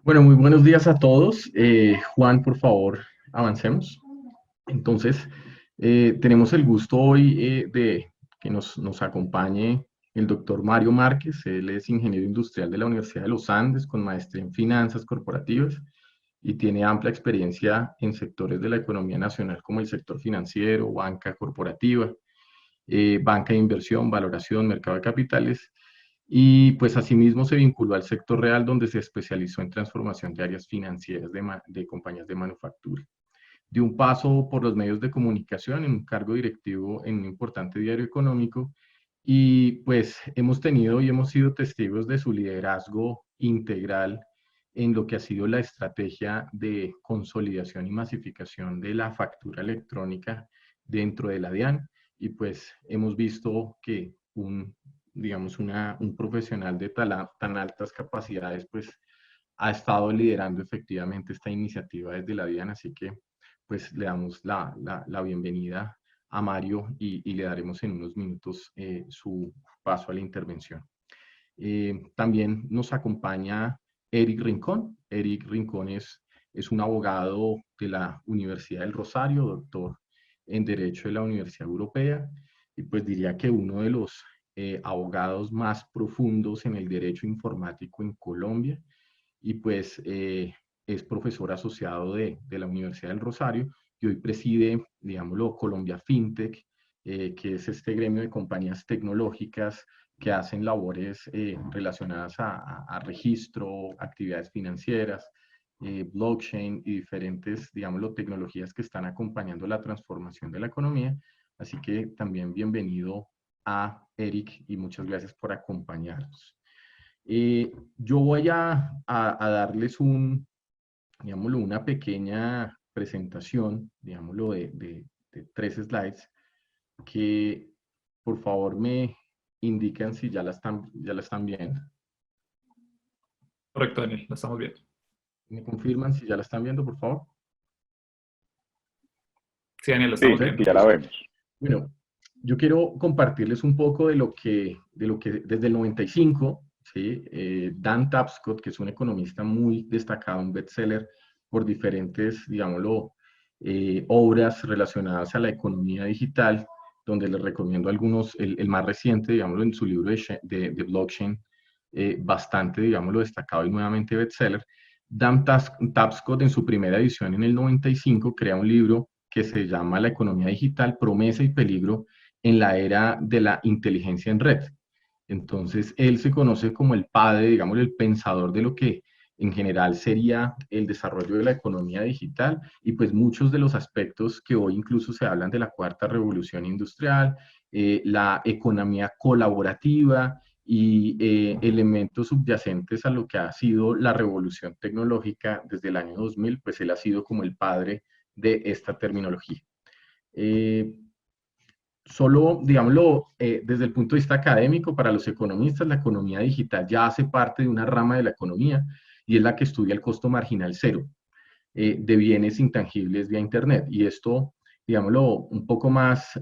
Bueno, muy buenos días a todos. Juan, por favor, avancemos. Entonces, tenemos el gusto hoy de que nos acompañe el doctor Mario Márquez. Él es ingeniero industrial de la Universidad de los Andes con maestría en finanzas corporativas y tiene amplia experiencia en sectores de la economía nacional como el sector financiero, banca corporativa, banca de inversión, valoración, mercado de capitales, y pues asimismo se vinculó al sector real donde se especializó en transformación de áreas financieras de compañías de manufactura. Dio un paso por los medios de comunicación en un cargo directivo en un importante diario económico y pues hemos tenido y hemos sido testigos de su liderazgo integral en lo que ha sido la estrategia de consolidación y masificación de la factura electrónica dentro de la DIAN. Y pues hemos visto que digamos, un profesional de tan altas capacidades, pues ha estado liderando efectivamente esta iniciativa desde la DIAN, así que pues le damos la bienvenida a Mario y le daremos en unos minutos su paso a la intervención. También nos acompaña Eric Rincón. Eric Rincón es un abogado de la Universidad del Rosario, doctor en Derecho de la Universidad Europea, y pues diría que uno de los abogados más profundos en el derecho informático en Colombia, y pues es profesor asociado de la Universidad del Rosario y hoy preside, digámoslo, Colombia FinTech, que es este gremio de compañías tecnológicas que hacen labores relacionadas a registro, actividades financieras, blockchain y diferentes, digámoslo, tecnologías que están acompañando la transformación de la economía. Así que también bienvenido a Eric y muchas gracias por acompañarnos. Yo voy a darles digámoslo, una pequeña presentación, digámoslo, de 3 slides que por favor me indican si ya la están viendo. Correcto, Daniel, la estamos viendo. ¿Me confirman si ya la están viendo, por favor? Sí, Daniel, la Sí, estamos viendo. ya la vemos. Bueno, yo quiero compartirles un poco de lo que desde el 95, ¿sí? Dan Tapscott, que es un economista muy destacado, un bestseller por diferentes, digámoslo, obras relacionadas a la economía digital, donde les recomiendo algunos, el más reciente, digámoslo, en su libro de blockchain, bastante, digámoslo, destacado y nuevamente bestseller. Dan Tapscott, en su primera edición en el 95, crea un libro que se llama La economía digital, promesa y peligro en la era de la inteligencia en red. Entonces, él se conoce como el padre, digamos, el pensador de lo que en general sería el desarrollo de la economía digital y pues muchos de los aspectos que hoy incluso se hablan de la cuarta revolución industrial, la economía colaborativa y elementos subyacentes a lo que ha sido la revolución tecnológica desde el año 2000, pues él ha sido como el padre de esta terminología. Solo, digámoslo, desde el punto de vista académico, para los economistas, la economía digital ya hace parte de una rama de la economía y es la que estudia el costo marginal cero de bienes intangibles vía Internet. Y esto, digámoslo, un poco más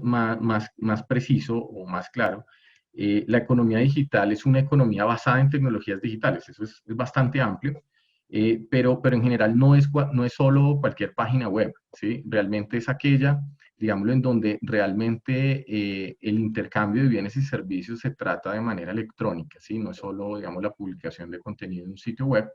preciso o más claro, la economía digital es una economía basada en tecnologías digitales. Eso es bastante amplio, pero en general no es solo cualquier página web, ¿sí? Realmente es aquella, digámoslo, en donde realmente el intercambio de bienes y servicios se trata de manera electrónica, ¿sí? No es solo, digamos, la publicación de contenido en un sitio web.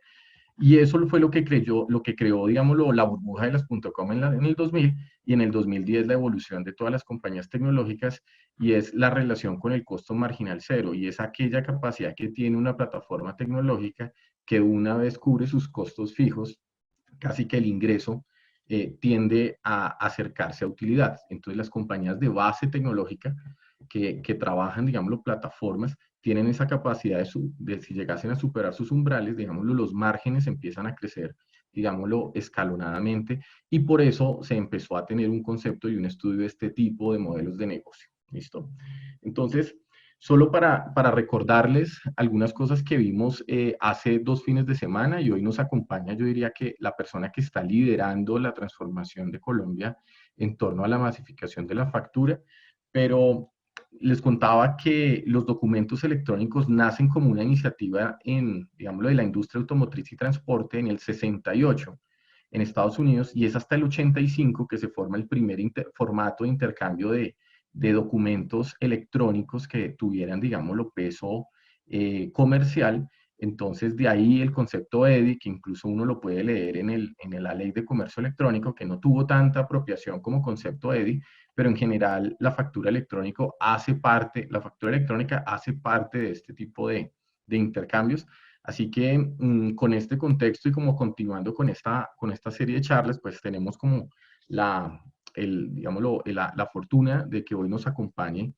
Y eso fue lo que creó, digámoslo, la burbuja de las .com en el 2000 y en el 2010 la evolución de todas las compañías tecnológicas y es la relación con el costo marginal cero y es aquella capacidad que tiene una plataforma tecnológica que una vez cubre sus costos fijos, casi que el ingreso tiende a acercarse a utilidad. Entonces las compañías de base tecnológica que trabajan, digámoslo, plataformas, tienen esa capacidad de si llegasen a superar sus umbrales, digámoslo, los márgenes empiezan a crecer, digámoslo, escalonadamente, y por eso se empezó a tener un concepto y un estudio de este tipo de modelos de negocio. ¿Listo? Entonces, solo para recordarles algunas cosas que vimos hace 2 fines de semana y hoy nos acompaña, yo diría que la persona que está liderando la transformación de Colombia en torno a la masificación de la factura, pero les contaba que los documentos electrónicos nacen como una iniciativa en, digámoslo, de la industria automotriz y transporte en el 68 en Estados Unidos, y es hasta el 85 que se forma el primer formato de intercambio de documentos electrónicos que tuvieran, digámoslo, peso comercial. Entonces, de ahí el concepto EDI, que incluso uno lo puede leer en la Ley de Comercio Electrónico, que no tuvo tanta apropiación como concepto EDI, pero en general la factura electrónica hace parte de este tipo de intercambios. Así que con este contexto y como continuando con esta serie de charlas, pues tenemos como digámoslo, la fortuna de que hoy nos acompañe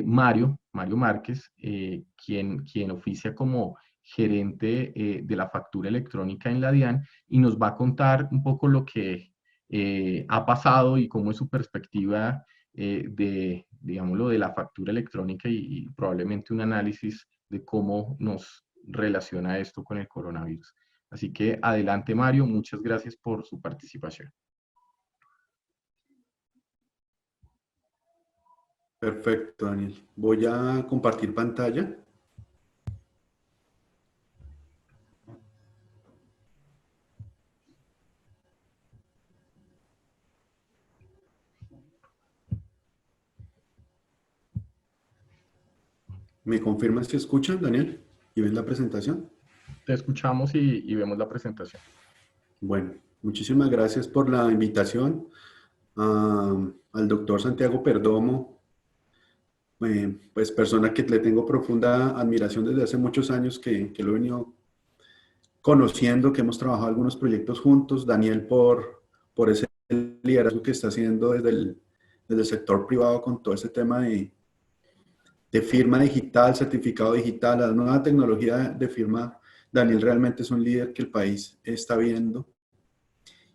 Mario Márquez, quien oficia como gerente de la factura electrónica en la DIAN, y nos va a contar un poco lo que ha pasado y cómo es su perspectiva digámoslo, de la factura electrónica y probablemente un análisis de cómo nos relaciona esto con el coronavirus. Así que adelante, Mario, muchas gracias por su participación. Perfecto, Daniel. Voy a compartir pantalla. ¿Me confirmas si escuchan, Daniel? ¿Y ven la presentación? Te escuchamos y vemos la presentación. Bueno, muchísimas gracias por la invitación al doctor Santiago Perdomo, pues persona que le tengo profunda admiración desde hace muchos años, que lo he venido conociendo, que hemos trabajado algunos proyectos juntos. Daniel por ese liderazgo que está haciendo desde el sector privado con todo ese tema de firma digital, certificado digital, la nueva tecnología de firma. Daniel realmente es un líder que el país está viendo.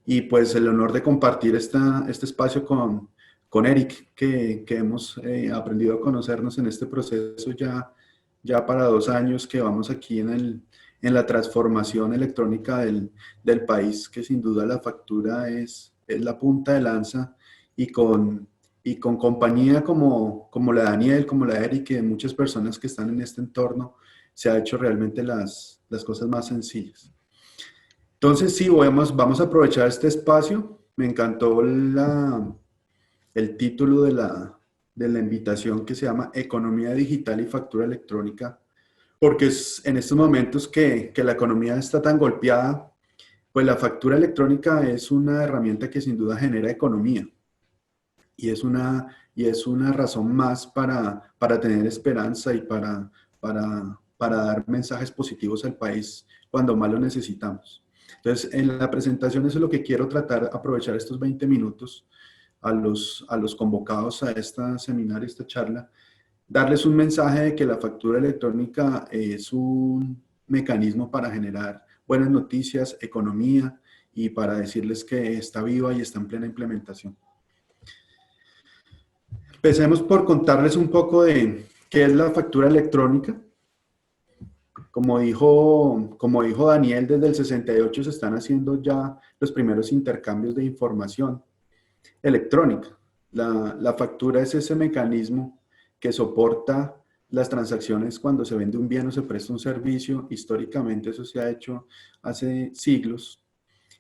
Y pues el honor de compartir este espacio con Eric, que hemos aprendido a conocernos en este proceso ya para 2 años que vamos aquí en la transformación electrónica del país, que sin duda la factura es la punta de lanza, y con compañía como la de Daniel, como la de Eric, y de muchas personas que están en este entorno, se ha hecho realmente las cosas más sencillas. Entonces, sí, vamos a aprovechar este espacio. Me encantó el título de la invitación, que se llama Economía Digital y Factura Electrónica, porque es en estos momentos que la economía está tan golpeada, pues la factura electrónica es una herramienta que sin duda genera economía, y es una razón más para tener esperanza y para dar mensajes positivos al país cuando más lo necesitamos. Entonces, en la presentación eso es lo que quiero tratar, aprovechar estos 20 minutos a los convocados a este seminario, esta charla, darles un mensaje de que la factura electrónica es un mecanismo para generar buenas noticias, economía, y para decirles que está viva y está en plena implementación. Empecemos por contarles un poco de qué es la factura electrónica. Como dijo Daniel, desde el 68 se están haciendo ya los primeros intercambios de información electrónica. La factura es ese mecanismo que soporta las transacciones cuando se vende un bien o se presta un servicio. Históricamente eso se ha hecho hace siglos.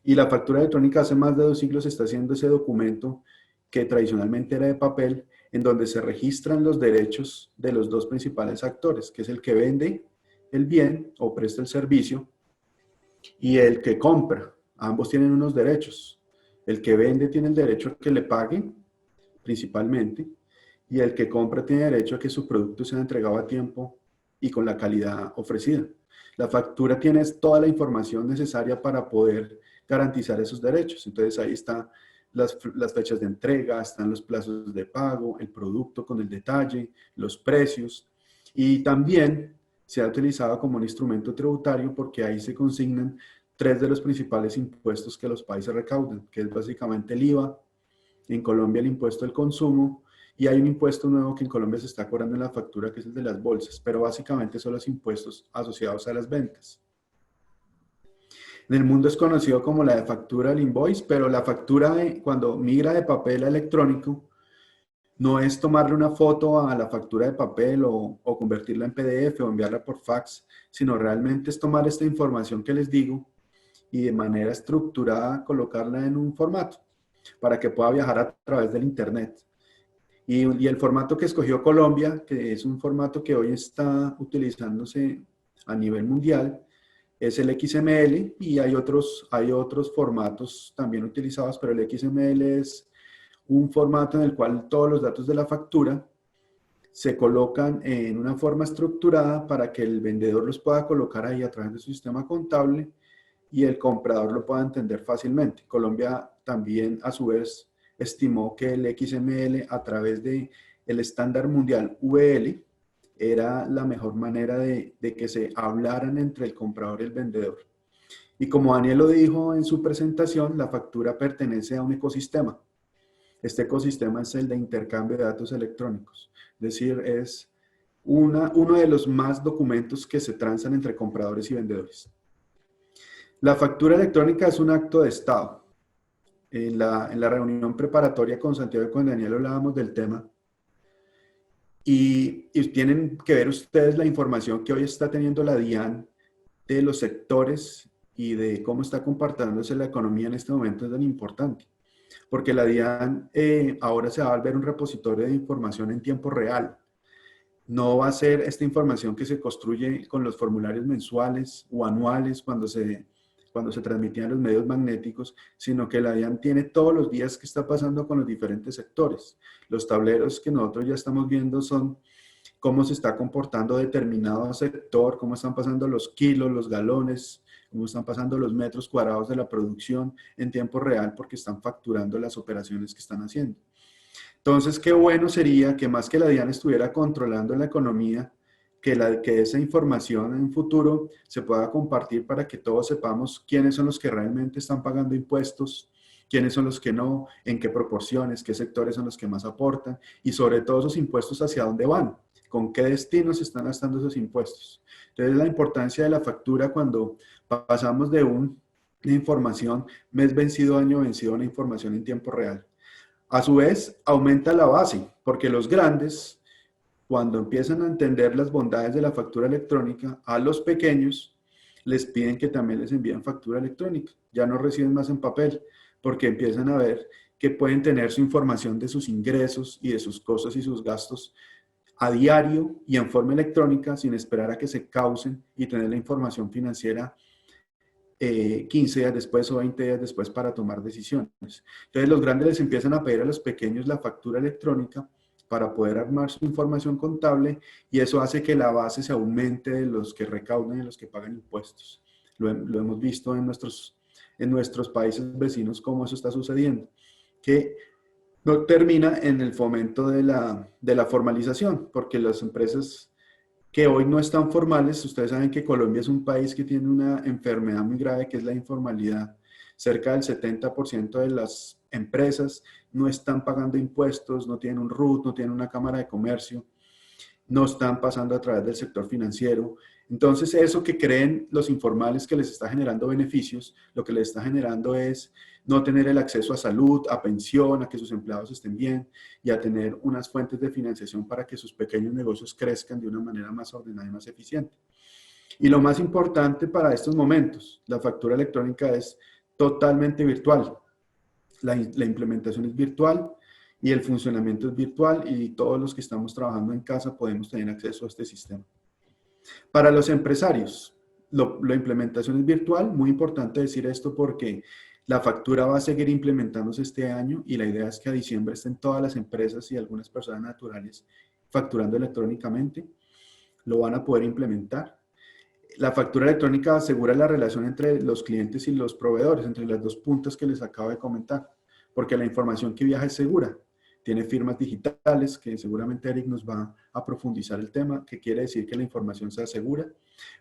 Y la factura electrónica hace más de 2 siglos está haciendo ese documento que tradicionalmente era de papel, en donde se registran los derechos de los dos principales actores, que es el que vende el bien o presta el servicio y el que compra. Ambos tienen unos derechos. El que vende tiene el derecho a que le paguen, principalmente, y el que compra tiene derecho a que su producto sea entregado a tiempo y con la calidad ofrecida. La factura tiene toda la información necesaria para poder garantizar esos derechos. Entonces ahí están las fechas de entrega, están los plazos de pago, el producto con el detalle, los precios, y también se ha utilizado como un instrumento tributario porque ahí se consignan 3 de los principales impuestos que los países recaudan, que es básicamente el IVA, en Colombia el impuesto al consumo, y hay un impuesto nuevo que en Colombia se está cobrando en la factura, que es el de las bolsas, pero básicamente son los impuestos asociados a las ventas. En el mundo es conocido como la factura del invoice, pero la factura cuando migra de papel a electrónico, No es tomarle una foto a la factura de papel o convertirla en PDF o enviarla por fax, sino realmente es tomar esta información que les digo y de manera estructurada colocarla en un formato para que pueda viajar a través del Internet. Y el formato que escogió Colombia, que es un formato que hoy está utilizándose a nivel mundial, es el XML y hay otros formatos también utilizados, pero el XML es un formato en el cual todos los datos de la factura se colocan en una forma estructurada para que el vendedor los pueda colocar ahí a través de su sistema contable y el comprador lo pueda entender fácilmente. Colombia también, a su vez, estimó que el XML a través de el estándar mundial VL era la mejor manera de que se hablaran entre el comprador y el vendedor. Y como Daniel lo dijo en su presentación, la factura pertenece a un ecosistema. Este ecosistema es el de intercambio de datos electrónicos. Es decir, es uno de los más documentos que se transan entre compradores y vendedores. La factura electrónica es un acto de Estado. En la reunión preparatoria con Santiago y con Daniel hablábamos del tema y tienen que ver ustedes la información que hoy está teniendo la DIAN de los sectores y de cómo está comportándose la economía en este momento es tan importante. Porque la DIAN ahora se va a volver un repositorio de información en tiempo real. No va a ser esta información que se construye con los formularios mensuales o anuales cuando se transmitían los medios magnéticos, sino que la DIAN tiene todos los días qué está pasando con los diferentes sectores. Los tableros que nosotros ya estamos viendo son cómo se está comportando determinado sector, cómo están pasando los kilos, los galones, cómo están pasando los metros cuadrados de la producción en tiempo real porque están facturando las operaciones que están haciendo. Entonces, qué bueno sería que más que la DIAN estuviera controlando la economía, que esa información en un futuro se pueda compartir para que todos sepamos quiénes son los que realmente están pagando impuestos, quiénes son los que no, en qué proporciones, qué sectores son los que más aportan y sobre todo esos impuestos hacia dónde van, con qué destino se están gastando esos impuestos. Entonces, la importancia de la factura cuando pasamos de una información mes vencido, año vencido, a una información en tiempo real. A su vez, aumenta la base, porque los grandes, cuando empiezan a entender las bondades de la factura electrónica, a los pequeños les piden que también les envíen factura electrónica. Ya no reciben más en papel, porque empiezan a ver que pueden tener su información de sus ingresos y de sus costos y sus gastos a diario y en forma electrónica sin esperar a que se causen y tener la información financiera 15 días después o 20 días después para tomar decisiones. Entonces los grandes les empiezan a pedir a los pequeños la factura electrónica para poder armar su información contable y eso hace que la base se aumente de los que recaudan y de los que pagan impuestos. Lo hemos visto en nuestros países vecinos cómo eso está sucediendo, que no termina en el fomento de la formalización, porque las empresas que hoy no están formales, ustedes saben que Colombia es un país que tiene una enfermedad muy grave que es la informalidad. Cerca del 70% de las empresas no están pagando impuestos, no tienen un RUT, no tienen una cámara de comercio, no están pasando a través del sector financiero. Entonces, eso que creen los informales que les está generando beneficios, lo que les está generando es no tener el acceso a salud, a pensión, a que sus empleados estén bien y a tener unas fuentes de financiación para que sus pequeños negocios crezcan de una manera más ordenada y más eficiente. Y lo más importante para estos momentos, la factura electrónica es totalmente virtual. La implementación es virtual y el funcionamiento es virtual y todos los que estamos trabajando en casa podemos tener acceso a este sistema. Para los empresarios, la implementación es virtual, muy importante decir esto porque la factura va a seguir implementándose este año y la idea es que a diciembre estén todas las empresas y algunas personas naturales facturando electrónicamente, lo van a poder implementar. La factura electrónica asegura la relación entre los clientes y los proveedores, entre las dos puntas que les acabo de comentar, porque la información que viaja es segura. Tiene firmas digitales, que seguramente Eric nos va a profundizar el tema, que quiere decir que la información sea segura,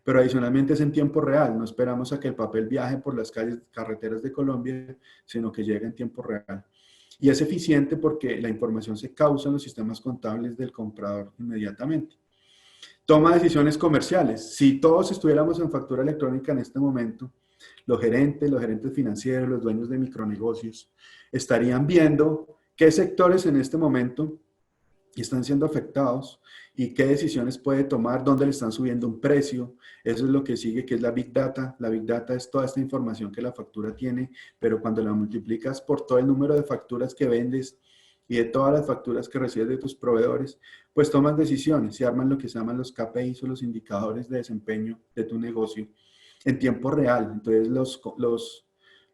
pero adicionalmente es en tiempo real. No esperamos a que el papel viaje por las calles, carreteras de Colombia, sino que llegue en tiempo real. Y es eficiente porque la información se causa en los sistemas contables del comprador inmediatamente. Toma decisiones comerciales. Si todos estuviéramos en factura electrónica en este momento, los gerentes financieros, los dueños de micronegocios, estarían viendo qué sectores en este momento y están siendo afectados y qué decisiones puede tomar, dónde le están subiendo un precio. Eso es lo que sigue, que es la Big Data. La Big Data es toda esta información que la factura tiene, pero cuando la multiplicas por todo el número de facturas que vendes y de todas las facturas que recibes de tus proveedores, pues tomas decisiones y arman lo que se llaman los KPIs o los indicadores de desempeño de tu negocio en tiempo real. Entonces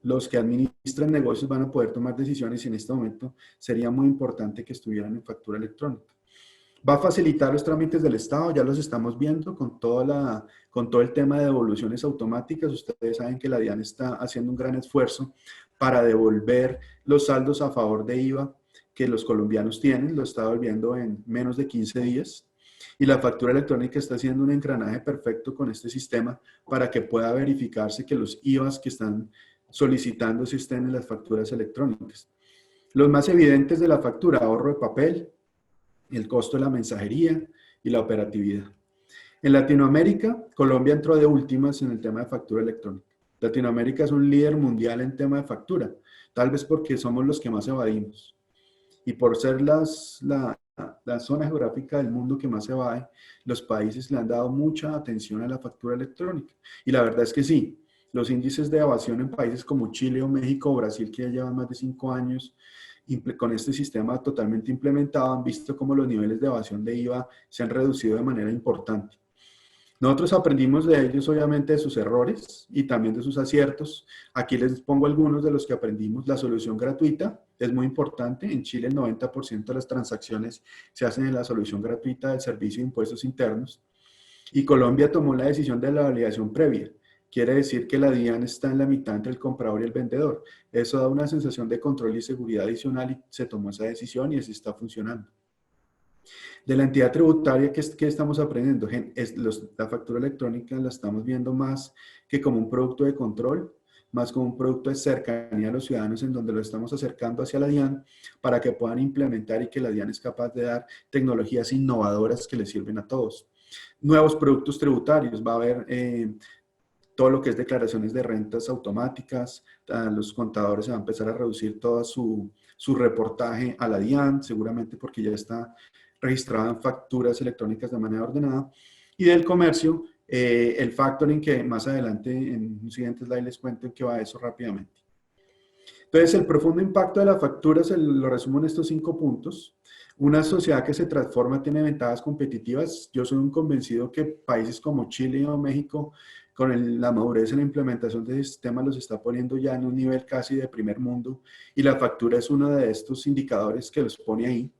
los que administran negocios van a poder tomar decisiones y en este momento sería muy importante que estuvieran en factura electrónica. Va a facilitar los trámites del Estado, ya los estamos viendo con todo el tema de devoluciones automáticas. Ustedes saben que la DIAN está haciendo un gran esfuerzo para devolver los saldos a favor de IVA que los colombianos tienen, lo está devolviendo en menos de 15 días. Y la factura electrónica está haciendo un engranaje perfecto con este sistema para que pueda verificarse que los IVAs que están solicitándose estén en las facturas electrónicas. Los más evidentes de la factura: ahorro de papel, el costo de la mensajería y la operatividad. En Latinoamérica, Colombia entró de últimas en el tema de factura electrónica. Latinoamérica es un líder mundial en tema de factura, tal vez porque somos los que más evadimos. Y por ser la zona geográfica del mundo que más evade, los países le han dado mucha atención a la factura electrónica. Y la verdad es que sí, los índices de evasión en países como Chile o México o Brasil, que ya llevan más de 5 años con este sistema totalmente implementado, han visto cómo los niveles de evasión de IVA se han reducido de manera importante. Nosotros aprendimos de ellos, obviamente, de sus errores y también de sus aciertos. Aquí les pongo algunos de los que aprendimos. La solución gratuita es muy importante. En Chile el 90% de las transacciones se hacen en la solución gratuita del Servicio de Impuestos Internos. Y Colombia tomó la decisión de la validación previa. Quiere decir que la DIAN está en la mitad entre el comprador y el vendedor. Eso da una sensación de control y seguridad adicional y se tomó esa decisión y así está funcionando. De la entidad tributaria, ¿qué estamos aprendiendo? La factura electrónica la estamos viendo más que como un producto de control, más como un producto de cercanía a los ciudadanos, en donde lo estamos acercando hacia la DIAN para que puedan implementar y que la DIAN es capaz de dar tecnologías innovadoras que les sirven a todos. Nuevos productos tributarios, va a haber todo lo que es declaraciones de rentas automáticas, los contadores se va a empezar a reducir todo su reportaje a la DIAN, seguramente porque ya está registrada en facturas electrónicas de manera ordenada. Y del comercio, el factoring, que más adelante en un siguiente slide les cuento en qué va eso rápidamente. Entonces, el profundo impacto de la factura lo resumo en estos 5 puntos. Una sociedad que se transforma tiene ventajas competitivas. Yo soy un convencido que países como Chile o México, con la madurez en la implementación de sistemas, los está poniendo ya en un nivel casi de primer mundo, y la factura es uno de estos indicadores que los pone ahí.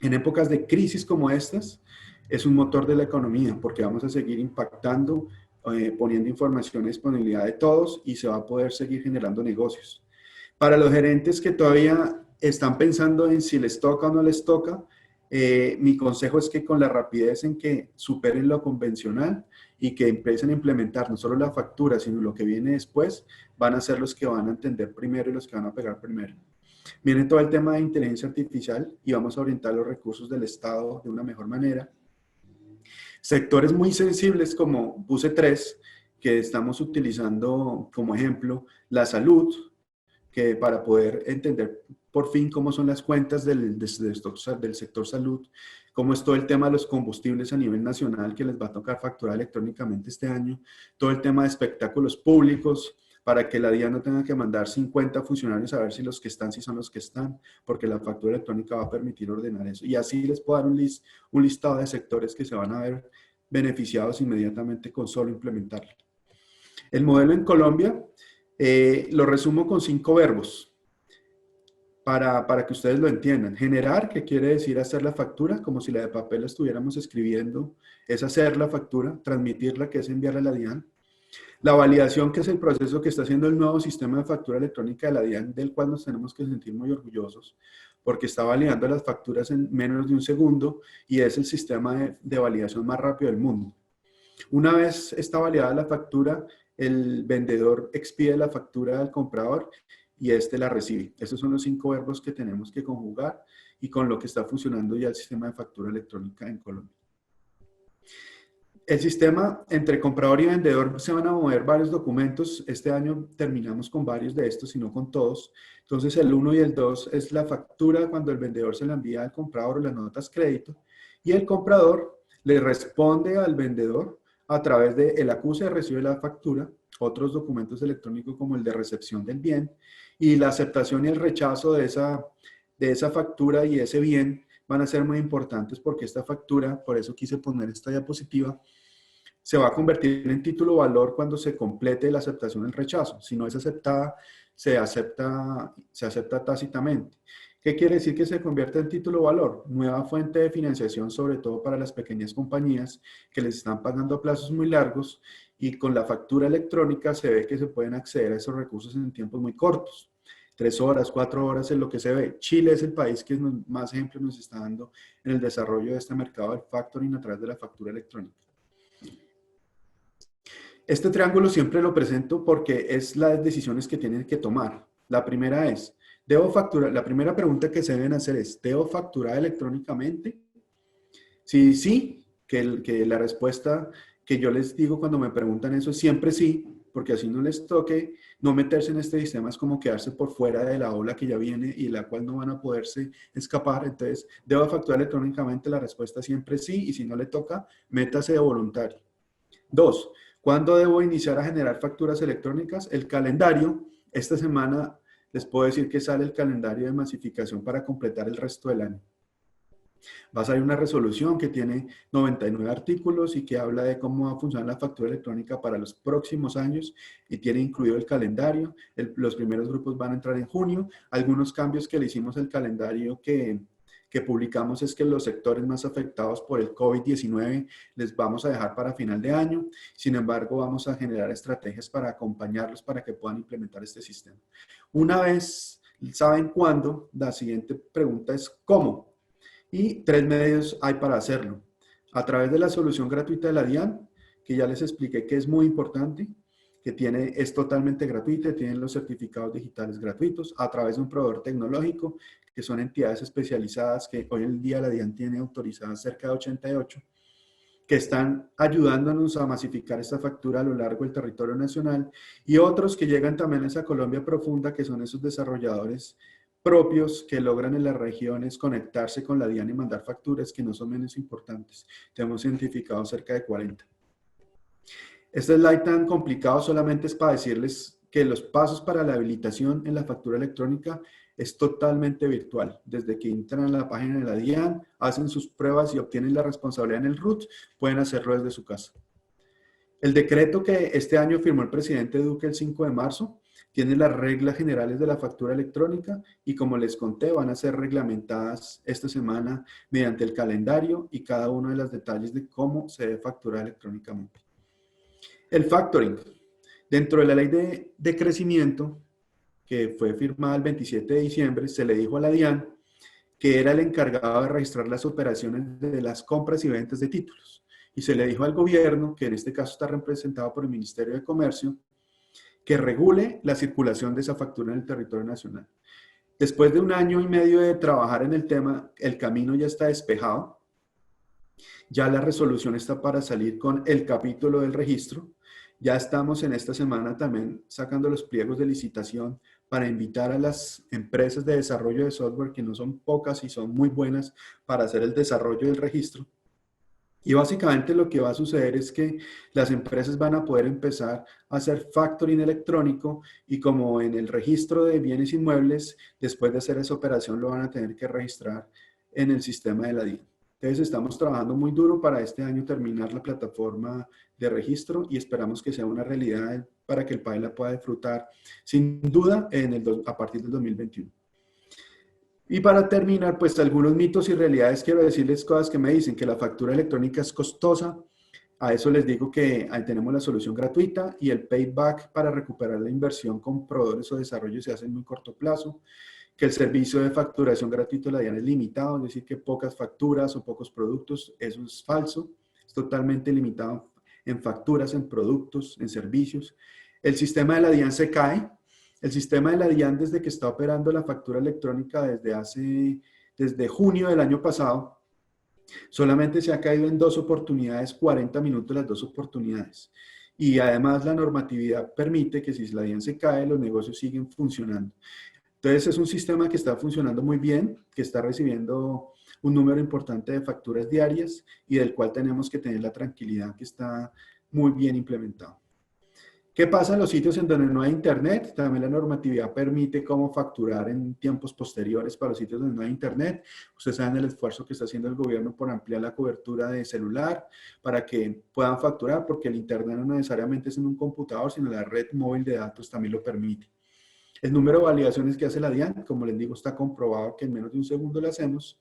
En épocas de crisis como estas, es un motor de la economía, porque vamos a seguir impactando, poniendo información a disponibilidad de todos y se va a poder seguir generando negocios. Para los gerentes que todavía están pensando en si les toca o no les toca, mi consejo es que con la rapidez en que superen lo convencional y que empiecen a implementar no solo la factura, sino lo que viene después, van a ser los que van a entender primero y los que van a pegar primero. Viene todo el tema de inteligencia artificial y vamos a orientar los recursos del Estado de una mejor manera. Sectores muy sensibles como PUSE 3, que estamos utilizando como ejemplo, la salud, que para poder entender por fin cómo son las cuentas del sector salud, cómo es todo el tema de los combustibles a nivel nacional que les va a tocar facturar electrónicamente este año, todo el tema de espectáculos públicos, para que la DIAN no tenga que mandar 50 funcionarios a ver si los que están, si son los que están, porque la factura electrónica va a permitir ordenar eso. Y así les puedo dar un listado de sectores que se van a ver beneficiados inmediatamente con solo implementarlo. El modelo en Colombia lo resumo con 5 verbos para que ustedes lo entiendan. Generar, que quiere decir hacer la factura, como si la de papel la estuviéramos escribiendo, es hacer la factura. Transmitirla, que es enviarla a la DIAN. La validación, que es el proceso que está haciendo el nuevo sistema de factura electrónica de la DIAN, del cual nos tenemos que sentir muy orgullosos, porque está validando las facturas en menos de un segundo y es el sistema de validación más rápido del mundo. Una vez está validada la factura, el vendedor expide la factura al comprador y este la recibe. Esos son los 5 verbos que tenemos que conjugar y con lo que está funcionando ya el sistema de factura electrónica en Colombia. El sistema entre comprador y vendedor se van a mover varios documentos. Este año terminamos con varios de estos y no con todos. Entonces el 1 y el 2 es la factura cuando el vendedor se la envía al comprador o las notas crédito y el comprador le responde al vendedor a través de el acuse, recibe la factura, otros documentos electrónicos como el de recepción del bien y la aceptación y el rechazo de esa factura y ese bien van a ser muy importantes porque esta factura, por eso quise poner esta diapositiva, se va a convertir en título valor cuando se complete la aceptación o el rechazo. Si no es aceptada, se acepta tácitamente. ¿Qué quiere decir que se convierte en título valor? Nueva fuente de financiación, sobre todo para las pequeñas compañías que les están pagando a plazos muy largos y con la factura electrónica se ve que se pueden acceder a esos recursos en tiempos muy cortos. 3 horas, 4 horas es lo que se ve. Chile es el país que más ejemplos nos está dando en el desarrollo de este mercado del factoring a través de la factura electrónica. Este triángulo siempre lo presento porque es las decisiones que tienen que tomar. La primera es, ¿debo facturar? La primera pregunta que se deben hacer es, ¿debo facturar electrónicamente? Si sí, que la respuesta que yo les digo cuando me preguntan eso es siempre sí, porque así no les toque no meterse en este sistema, es como quedarse por fuera de la ola que ya viene y la cual no van a poderse escapar. Entonces, ¿debo facturar electrónicamente? La respuesta siempre sí, y si no le toca, métase de voluntario. 2. ¿Cuándo debo iniciar a generar facturas electrónicas? El calendario. Esta semana les puedo decir que sale el calendario de masificación para completar el resto del año. Va a salir una resolución que tiene 99 artículos y que habla de cómo va a funcionar la factura electrónica para los próximos años y tiene incluido el calendario. Los primeros grupos van a entrar en junio. Algunos cambios que le hicimos al calendario que publicamos es que los sectores más afectados por el COVID-19 les vamos a dejar para final de año. Sin embargo, vamos a generar estrategias para acompañarlos para que puedan implementar este sistema. Una vez saben cuándo, la siguiente pregunta es ¿cómo? Y 3 medios hay para hacerlo. A través de la solución gratuita de la DIAN, que ya les expliqué que es muy importante, que es totalmente gratuita, tienen los certificados digitales gratuitos, a través de un proveedor tecnológico, que son entidades especializadas que hoy en día la DIAN tiene autorizadas cerca de 88, que están ayudándonos a masificar esta factura a lo largo del territorio nacional, y otros que llegan también a esa Colombia profunda, que son esos desarrolladores propios que logran en las regiones conectarse con la DIAN y mandar facturas que no son menos importantes. Tenemos identificado cerca de 40. Este slide tan complicado solamente es para decirles que los pasos para la habilitación en la factura electrónica es totalmente virtual. Desde que entran a la página de la DIAN, hacen sus pruebas y obtienen la responsabilidad en el RUT, pueden hacerlo desde su casa. El decreto que este año firmó el presidente Duque el 5 de marzo tiene las reglas generales de la factura electrónica y como les conté van a ser reglamentadas esta semana mediante el calendario y cada uno de los detalles de cómo se debe facturar electrónicamente. El factoring. Dentro de la ley de crecimiento que fue firmada el 27 de diciembre, se le dijo a la DIAN que era el encargado de registrar las operaciones de las compras y ventas de títulos. Y se le dijo al gobierno, que en este caso está representado por el Ministerio de Comercio, que regule la circulación de esa factura en el territorio nacional. Después de 1 año y medio de trabajar en el tema, el camino ya está despejado. Ya la resolución está para salir con el capítulo del registro. Ya estamos en esta semana también sacando los pliegos de licitación para invitar a las empresas de desarrollo de software, que no son pocas y son muy buenas para hacer el desarrollo del registro. Y básicamente lo que va a suceder es que las empresas van a poder empezar a hacer factoring electrónico y como en el registro de bienes inmuebles, después de hacer esa operación lo van a tener que registrar en el sistema de la DIAN. Entonces estamos trabajando muy duro para este año terminar la plataforma de registro y esperamos que sea una realidad para que el país la pueda disfrutar sin duda a partir del 2021. Y para terminar, pues algunos mitos y realidades, quiero decirles cosas que me dicen que la factura electrónica es costosa. A eso les digo que ahí tenemos la solución gratuita y el payback para recuperar la inversión con proveedores o desarrollo se hace en muy corto plazo. Que el servicio de facturación gratuito de la DIAN es limitado, es decir, que pocas facturas o pocos productos, eso es falso. Es totalmente limitado en facturas, en productos, en servicios. El sistema de la DIAN se cae. El sistema de la DIAN, desde que está operando la factura electrónica desde junio del año pasado, Solamente se ha caído en 2 oportunidades, 40 minutos las 2 oportunidades. Y además la normatividad permite que si la DIAN se cae, los negocios siguen funcionando. Entonces es un sistema que está funcionando muy bien, que está recibiendo un número importante de facturas diarias y del cual tenemos que tener la tranquilidad que está muy bien implementado. ¿Qué pasa en los sitios en donde no hay internet? También la normatividad permite cómo facturar en tiempos posteriores para los sitios donde no hay internet. Ustedes saben el esfuerzo que está haciendo el gobierno por ampliar la cobertura de celular para que puedan facturar, porque el internet no necesariamente es en un computador, sino la red móvil de datos también lo permite. El número de validaciones que hace la DIAN, como les digo, está comprobado que en menos de un segundo lo hacemos.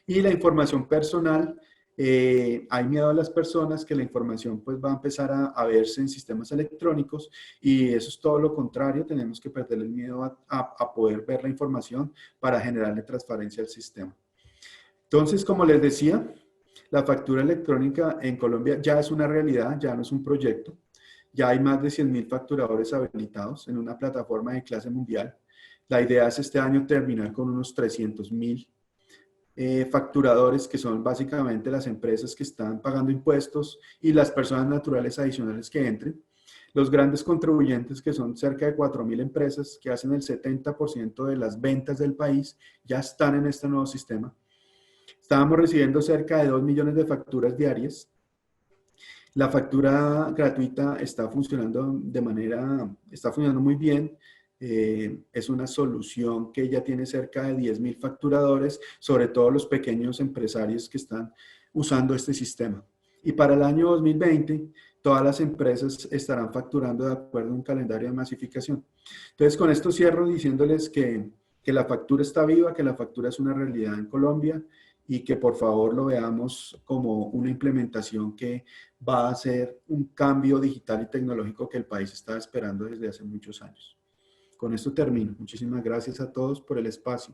Y la información personal, hay miedo a las personas que la información pues va a empezar a verse en sistemas electrónicos y eso es todo lo contrario, tenemos que perder el miedo a poder ver la información para generarle transparencia al sistema. Entonces, como les decía, la factura electrónica en Colombia ya es una realidad, ya no es un proyecto. Ya hay más de 100.000 facturadores habilitados en una plataforma de clase mundial. La idea es este año terminar con unos 300.000 facturadores, que son básicamente las empresas que están pagando impuestos y las personas naturales adicionales que entren. Los grandes contribuyentes, que son cerca de 4.000 empresas, que hacen el 70% de las ventas del país, ya están en este nuevo sistema. Estábamos recibiendo cerca de 2 millones de facturas diarias. La factura gratuita está funcionando está funcionando muy bien. Es una solución que ya tiene cerca de 10.000 facturadores, sobre todo los pequeños empresarios que están usando este sistema. Y para el año 2020, todas las empresas estarán facturando de acuerdo a un calendario de masificación. Entonces, con esto cierro diciéndoles que la factura está viva, que la factura es una realidad en Colombia y que por favor lo veamos como una implementación que va a ser un cambio digital y tecnológico que el país está esperando desde hace muchos años. Con esto termino. Muchísimas gracias a todos por el espacio.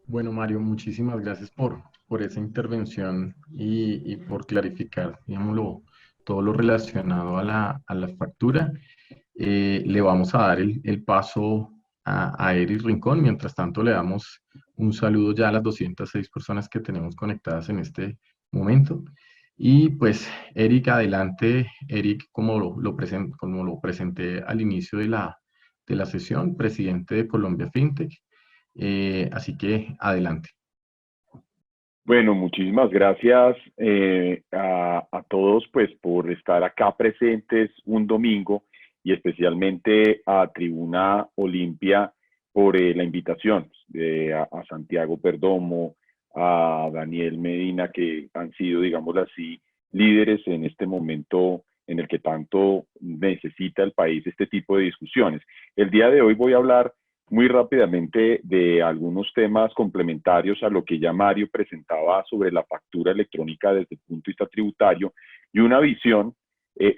Bueno, Mario, muchísimas gracias por esa intervención y por clarificar, digámoslo, todo lo relacionado a la factura. Le vamos a dar el paso a Eric Rincón. Mientras tanto, le damos un saludo ya a las 206 personas que tenemos conectadas en este momento. Y pues, Eric, adelante. Eric, como lo presenté al inicio de la sesión, presidente de Colombia FinTech. Así que, adelante. Bueno, muchísimas gracias a todos pues por estar acá presentes un domingo y especialmente a Tribuna Olimpia por la invitación, a Santiago Perdomo, a Daniel Medina, que han sido, digámoslo así, líderes en este momento en el que tanto necesita el país este tipo de discusiones. El día de hoy voy a hablar muy rápidamente de algunos temas complementarios a lo que ya Mario presentaba sobre la factura electrónica desde el punto de vista tributario y una visión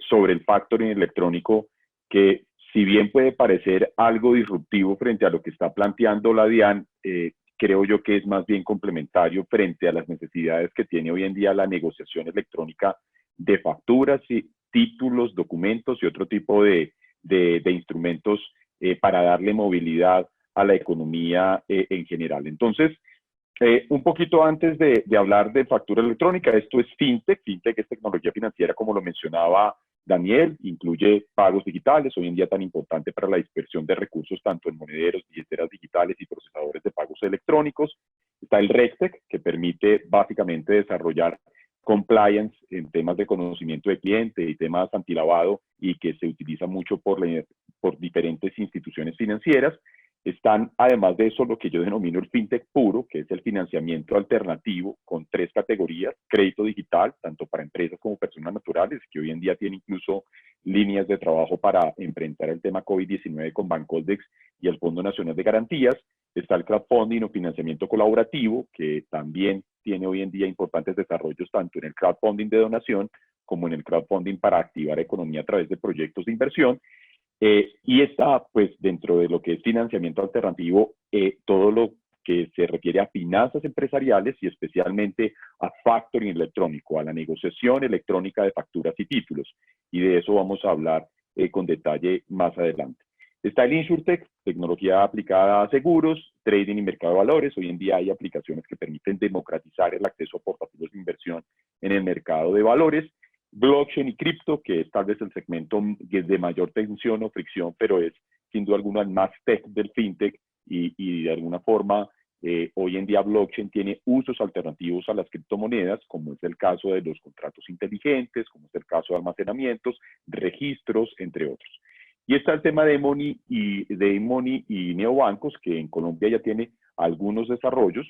sobre el factoring electrónico que, si bien puede parecer algo disruptivo frente a lo que está planteando la DIAN, creo yo que es más bien complementario frente a las necesidades que tiene hoy en día la negociación electrónica de facturas y títulos, documentos y otro tipo de instrumentos para darle movilidad a la economía en general. Entonces, un poquito antes de hablar de factura electrónica, esto es FinTech. FinTech es tecnología financiera, como lo mencionaba Daniel, incluye pagos digitales, hoy en día tan importante para la dispersión de recursos tanto en monederos, billeteras digitales y procesadores de pagos electrónicos. Está el RegTech, que permite básicamente desarrollar compliance en temas de conocimiento de cliente y temas antilavado y que se utiliza mucho por diferentes instituciones financieras. Están, además de eso, lo que yo denomino el fintech puro, que es el financiamiento alternativo con 3 categorías: crédito digital, tanto para empresas como personas naturales, que hoy en día tiene incluso líneas de trabajo para enfrentar el tema COVID-19 con Bancoldex y el Fondo Nacional de Garantías. Está el crowdfunding o financiamiento colaborativo, que también tiene hoy en día importantes desarrollos tanto en el crowdfunding de donación como en el crowdfunding para activar economía a través de proyectos de inversión. Y está, pues, dentro de lo que es financiamiento alternativo, todo lo que se refiere a finanzas empresariales y especialmente a factoring electrónico, a la negociación electrónica de facturas y títulos. Y de eso vamos a hablar con detalle más adelante. Está el InsurTech, tecnología aplicada a seguros, trading y mercado de valores. Hoy en día hay aplicaciones que permiten democratizar el acceso a portafolios de inversión en el mercado de valores. Blockchain y cripto, que es tal vez el segmento de mayor tensión o fricción, pero es sin duda alguna el más tech del fintech y de alguna forma hoy en día blockchain tiene usos alternativos a las criptomonedas, como es el caso de los contratos inteligentes, como es el caso de almacenamientos, registros, entre otros. Y está el tema de Money y neobancos, que en Colombia ya tiene algunos desarrollos.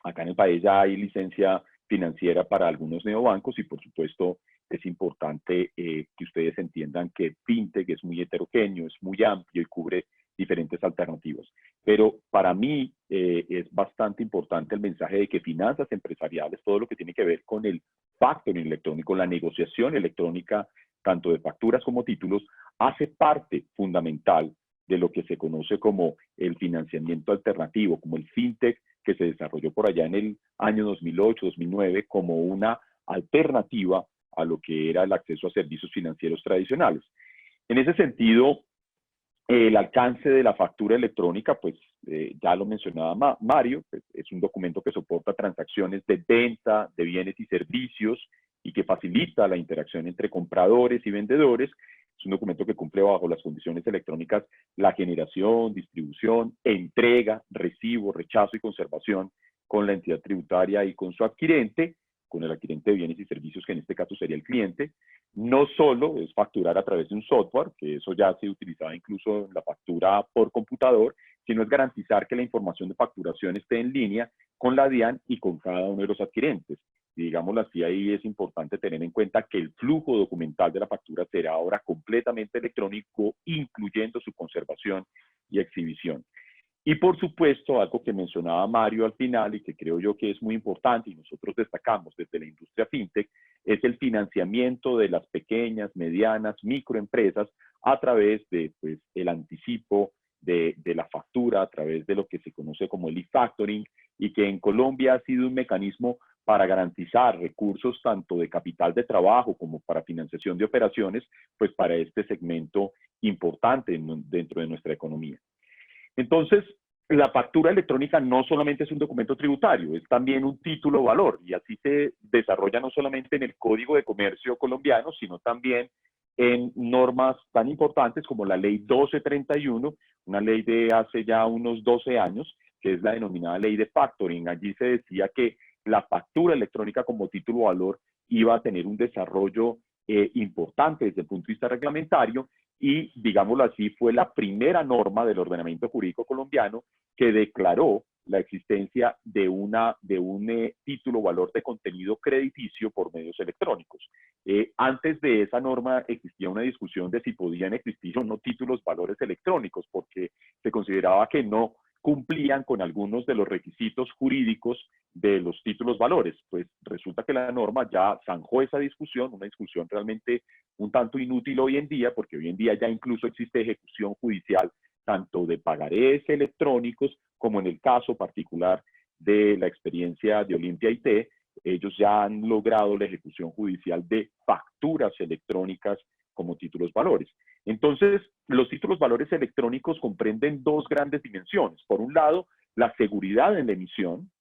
Acá en el país ya hay licencia financiera para algunos neobancos y por supuesto es importante que ustedes entiendan que fintech es muy heterogéneo, es muy amplio y cubre diferentes alternativas. Pero para mí es bastante importante el mensaje de que finanzas empresariales, todo lo que tiene que ver con el factoring electrónico, la negociación electrónica, tanto de facturas como títulos, hace parte fundamental de lo que se conoce como el financiamiento alternativo, como el fintech que se desarrolló por allá en el año 2008-2009 como una alternativa a lo que era el acceso a servicios financieros tradicionales. En ese sentido, el alcance de la factura electrónica, pues ya lo mencionaba Mario, pues, es un documento que soporta transacciones de venta de bienes y servicios y que facilita la interacción entre compradores y vendedores. Es un documento que cumple bajo las condiciones electrónicas la generación, distribución, entrega, recibo, rechazo y conservación con la entidad tributaria y con su adquirente, con el adquirente de bienes y servicios, que en este caso sería el cliente. No solo es facturar a través de un software, que eso ya se utilizaba incluso en la factura por computador, sino es garantizar que la información de facturación esté en línea con la DIAN y con cada uno de los adquirentes. Y digámoslo así, ahí es importante tener en cuenta que el flujo documental de la factura será ahora completamente electrónico, incluyendo su conservación y exhibición. Y por supuesto, algo que mencionaba Mario al final y que creo yo que es muy importante y nosotros destacamos desde la industria fintech, es el financiamiento de las pequeñas, medianas, microempresas a través de pues, el anticipo de la factura, a través de lo que se conoce como el e-factoring, y que en Colombia ha sido un mecanismo para garantizar recursos tanto de capital de trabajo como para financiación de operaciones, pues para este segmento importante dentro de nuestra economía. Entonces, la factura electrónica no solamente es un documento tributario, es también un título valor, y así se desarrolla no solamente en el Código de Comercio colombiano, sino también en normas tan importantes como la Ley 1231, una ley de hace ya unos 12 años, que es la denominada Ley de Factoring. Allí se decía que la factura electrónica como título valor iba a tener un desarrollo importante desde el punto de vista reglamentario, y, digámoslo así, fue la primera norma del ordenamiento jurídico colombiano que declaró la existencia de un título valor de contenido crediticio por medios electrónicos. Antes de esa norma existía una discusión de si podían existir o no títulos valores electrónicos, porque se consideraba que no cumplían con algunos de los requisitos jurídicos de los títulos valores. Pues resulta que la norma ya zanjó esa discusión, una discusión realmente un tanto inútil hoy en día, porque hoy en día ya incluso existe ejecución judicial tanto de pagarés electrónicos como en el caso particular de la experiencia de Olimpia IT, ellos ya han logrado la ejecución judicial de facturas electrónicas como títulos valores. Entonces, los títulos valores electrónicos comprenden dos grandes dimensiones. Por un lado, la seguridad en la emisión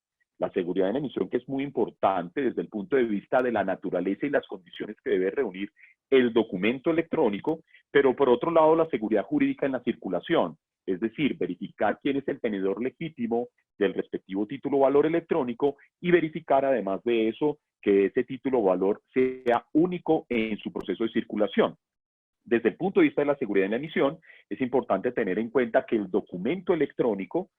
que es muy importante desde el punto de vista de la naturaleza y las condiciones que debe reunir el documento electrónico, pero por otro lado, la seguridad jurídica en la circulación, es decir, verificar quién es el tenedor legítimo del respectivo título valor electrónico y verificar además de eso que ese título valor sea único en su proceso de circulación. Desde el punto de vista de la seguridad en la emisión, es importante tener en cuenta que el documento electrónico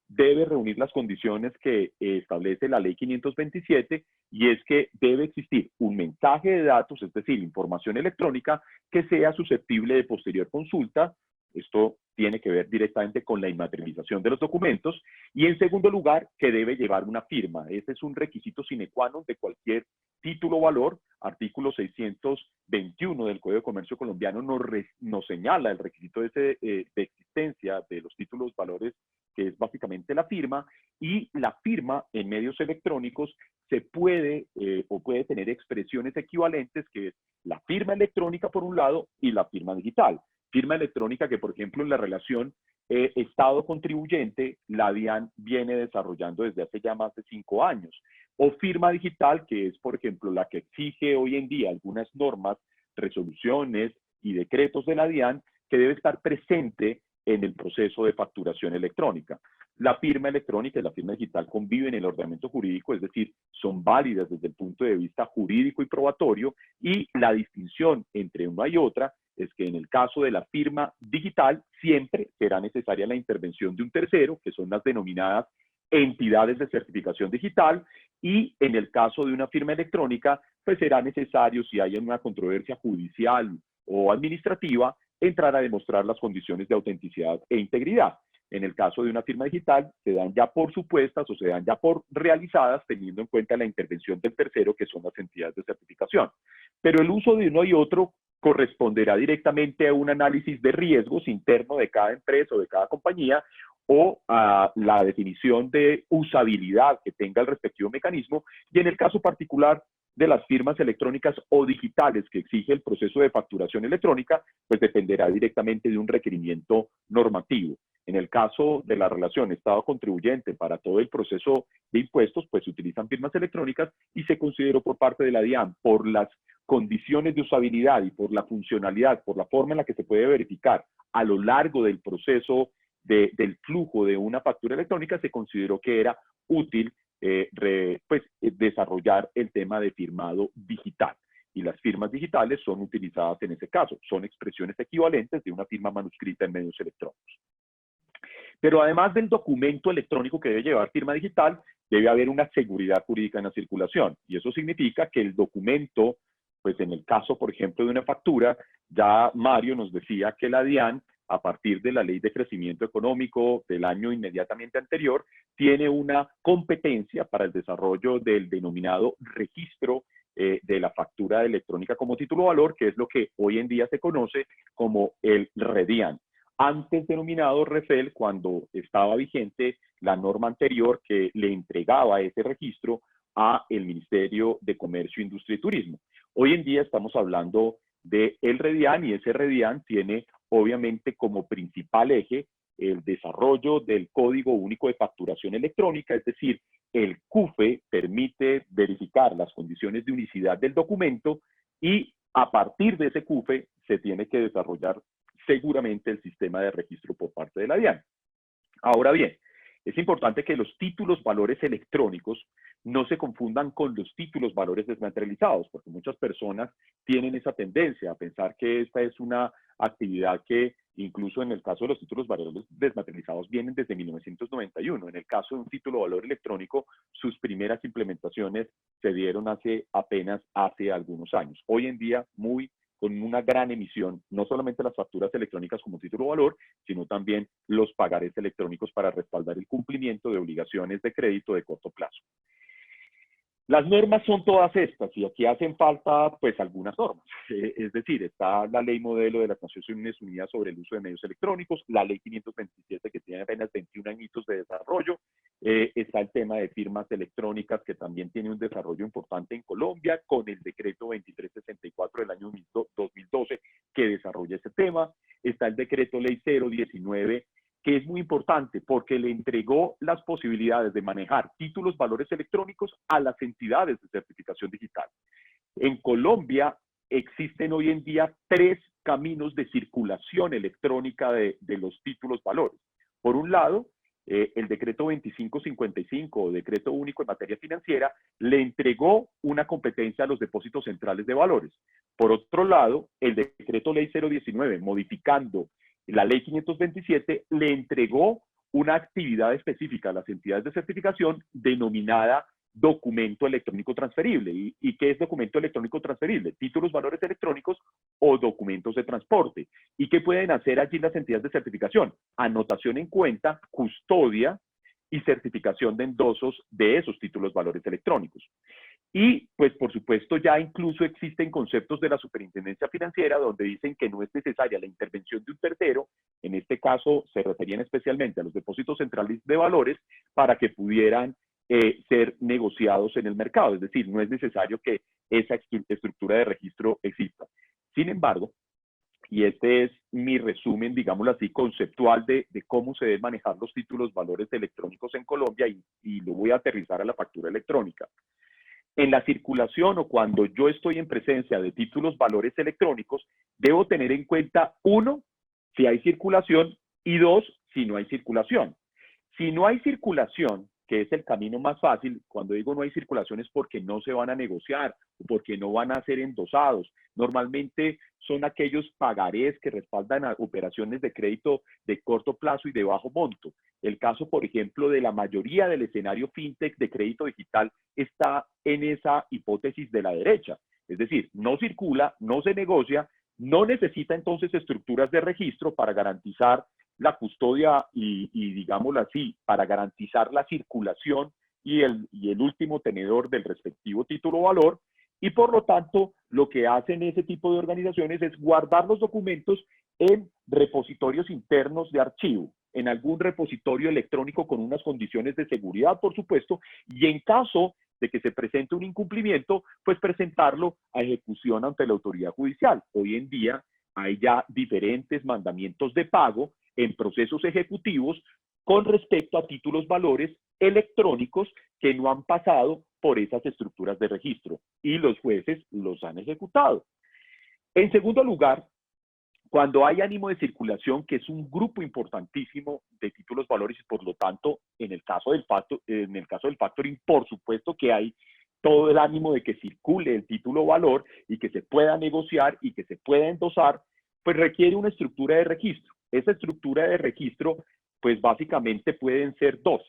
debe reunir las condiciones que establece la ley 527, y es que debe existir un mensaje de datos, es decir, información electrónica que sea susceptible de posterior consulta. Esto tiene que ver directamente con la inmaterialización de los documentos. Y en segundo lugar, que debe llevar una firma. Ese es un requisito sine qua non de cualquier título valor. Artículo 621 del Código de Comercio colombiano nos señala el requisito de existencia de los títulos valores, que es básicamente la firma, y la firma en medios electrónicos se puede o puede tener expresiones equivalentes, que es la firma electrónica por un lado y la firma digital. Firma electrónica que, por ejemplo, en la relación Estado-contribuyente, la DIAN viene desarrollando desde hace ya más de 5 años. O firma digital, que es, por ejemplo, la que exige hoy en día algunas normas, resoluciones y decretos de la DIAN, que debe estar presente en el proceso de facturación electrónica. La firma electrónica y la firma digital conviven en el ordenamiento jurídico, es decir, son válidas desde el punto de vista jurídico y probatorio, y la distinción entre una y otra es que en el caso de la firma digital siempre será necesaria la intervención de un tercero, que son las denominadas entidades de certificación digital, y en el caso de una firma electrónica, pues será necesario, si hay una controversia judicial o administrativa, entrar a demostrar las condiciones de autenticidad e integridad. En el caso de una firma digital, se dan ya por supuestas o se dan ya por realizadas, teniendo en cuenta la intervención del tercero, que son las entidades de certificación. Pero el uso de uno y otro corresponderá directamente a un análisis de riesgos interno de cada empresa o de cada compañía, o a la definición de usabilidad que tenga el respectivo mecanismo, y en el caso particular de las firmas electrónicas o digitales que exige el proceso de facturación electrónica, pues dependerá directamente de un requerimiento normativo. En el caso de la relación Estado-contribuyente para todo el proceso de impuestos, pues se utilizan firmas electrónicas, y se consideró por parte de la DIAN, por las condiciones de usabilidad y por la funcionalidad, por la forma en la que se puede verificar a lo largo del proceso del flujo de una factura electrónica, se consideró que era útil desarrollar el tema de firmado digital. Y las firmas digitales son utilizadas en ese caso, son expresiones equivalentes de una firma manuscrita en medios electrónicos. Pero además del documento electrónico que debe llevar firma digital, debe haber una seguridad jurídica en la circulación. Y eso significa que el documento, pues en el caso, por ejemplo, de una factura, ya Mario nos decía que la DIAN, a partir de la Ley de Crecimiento Económico del año inmediatamente anterior, tiene una competencia para el desarrollo del denominado registro de la factura electrónica como título de valor, que es lo que hoy en día se conoce como el REDIAN. Antes denominado REFEL, cuando estaba vigente la norma anterior que le entregaba ese registro a el Ministerio de Comercio, Industria y Turismo. Hoy en día estamos hablando del REDIAN, y ese REDIAN tiene obviamente como principal eje el desarrollo del Código Único de Facturación Electrónica, es decir, el CUFE permite verificar las condiciones de unicidad del documento, y a partir de ese CUFE se tiene que desarrollar seguramente el sistema de registro por parte de la DIAN. Ahora bien, es importante que los títulos valores electrónicos no se confundan con los títulos valores desmaterializados, porque muchas personas tienen esa tendencia a pensar que esta es una actividad que, incluso en el caso de los títulos valores desmaterializados, vienen desde 1991. En el caso de un título valor electrónico, sus primeras implementaciones se dieron apenas hace algunos años. Hoy en día, con una gran emisión, no solamente las facturas electrónicas como título de valor, sino también los pagarés electrónicos para respaldar el cumplimiento de obligaciones de crédito de corto plazo. Las normas son todas estas, y aquí hacen falta pues algunas normas. Es decir, está la Ley Modelo de las Naciones Unidas sobre el uso de medios electrónicos, la Ley 527, que tiene apenas 21 añitos de desarrollo, está el tema de firmas electrónicas, que también tiene un desarrollo importante en Colombia, con el decreto 2364 del año 2012 que desarrolla ese tema. Está el decreto Ley 019, que es muy importante porque le entregó las posibilidades de manejar títulos valores electrónicos a las entidades de certificación digital. En Colombia existen hoy en día 3 caminos de circulación electrónica de los títulos valores. Por un lado, el decreto 2555 o decreto único en materia financiera le entregó una competencia a los depósitos centrales de valores. Por otro lado, el decreto Ley 019, modificando la Ley 527, le entregó una actividad específica a las entidades de certificación denominada documento electrónico transferible. ¿Y qué es documento electrónico transferible? Títulos valores electrónicos o documentos de transporte. ¿Y qué pueden hacer allí las entidades de certificación? Anotación en cuenta, custodia y certificación de endosos de esos títulos valores electrónicos. Y, pues, por supuesto, ya incluso existen conceptos de la Superintendencia Financiera donde dicen que no es necesaria la intervención de un tercero, en este caso se referían especialmente a los depósitos centrales de valores, para que pudieran ser negociados en el mercado. Es decir, no es necesario que esa estructura de registro exista. Sin embargo, y este es mi resumen, digámoslo así, conceptual de cómo se deben manejar los títulos valores electrónicos en Colombia, y lo voy a aterrizar a la factura electrónica. En la circulación, o cuando yo estoy en presencia de títulos valores electrónicos, debo tener en cuenta, uno, si hay circulación, y dos, si no hay circulación. Si no hay circulación, que es el camino más fácil, cuando digo no hay circulación es porque no se van a negociar o porque no van a ser endosados. Normalmente son aquellos pagarés que respaldan a operaciones de crédito de corto plazo y de bajo monto. El caso, por ejemplo, de la mayoría del escenario fintech de crédito digital está en esa hipótesis de la derecha. Es decir, no circula, no se negocia, no necesita entonces estructuras de registro para garantizar la custodia y digámoslo así, para garantizar la circulación y el último tenedor del respectivo título o valor, y por lo tanto lo que hacen ese tipo de organizaciones es guardar los documentos en repositorios internos de archivo, en algún repositorio electrónico con unas condiciones de seguridad, por supuesto, y en caso de que se presente un incumplimiento, pues presentarlo a ejecución ante la autoridad judicial. Hoy en día hay ya diferentes mandamientos de pago en procesos ejecutivos con respecto a títulos valores electrónicos que no han pasado por esas estructuras de registro, y los jueces los han ejecutado. En segundo lugar, cuando hay ánimo de circulación, que es un grupo importantísimo de títulos valores, y por lo tanto, en el caso del factoring, por supuesto que hay todo el ánimo de que circule el título valor y que se pueda negociar y que se pueda endosar, pues requiere una estructura de registro. Esa estructura de registro, pues básicamente pueden ser dos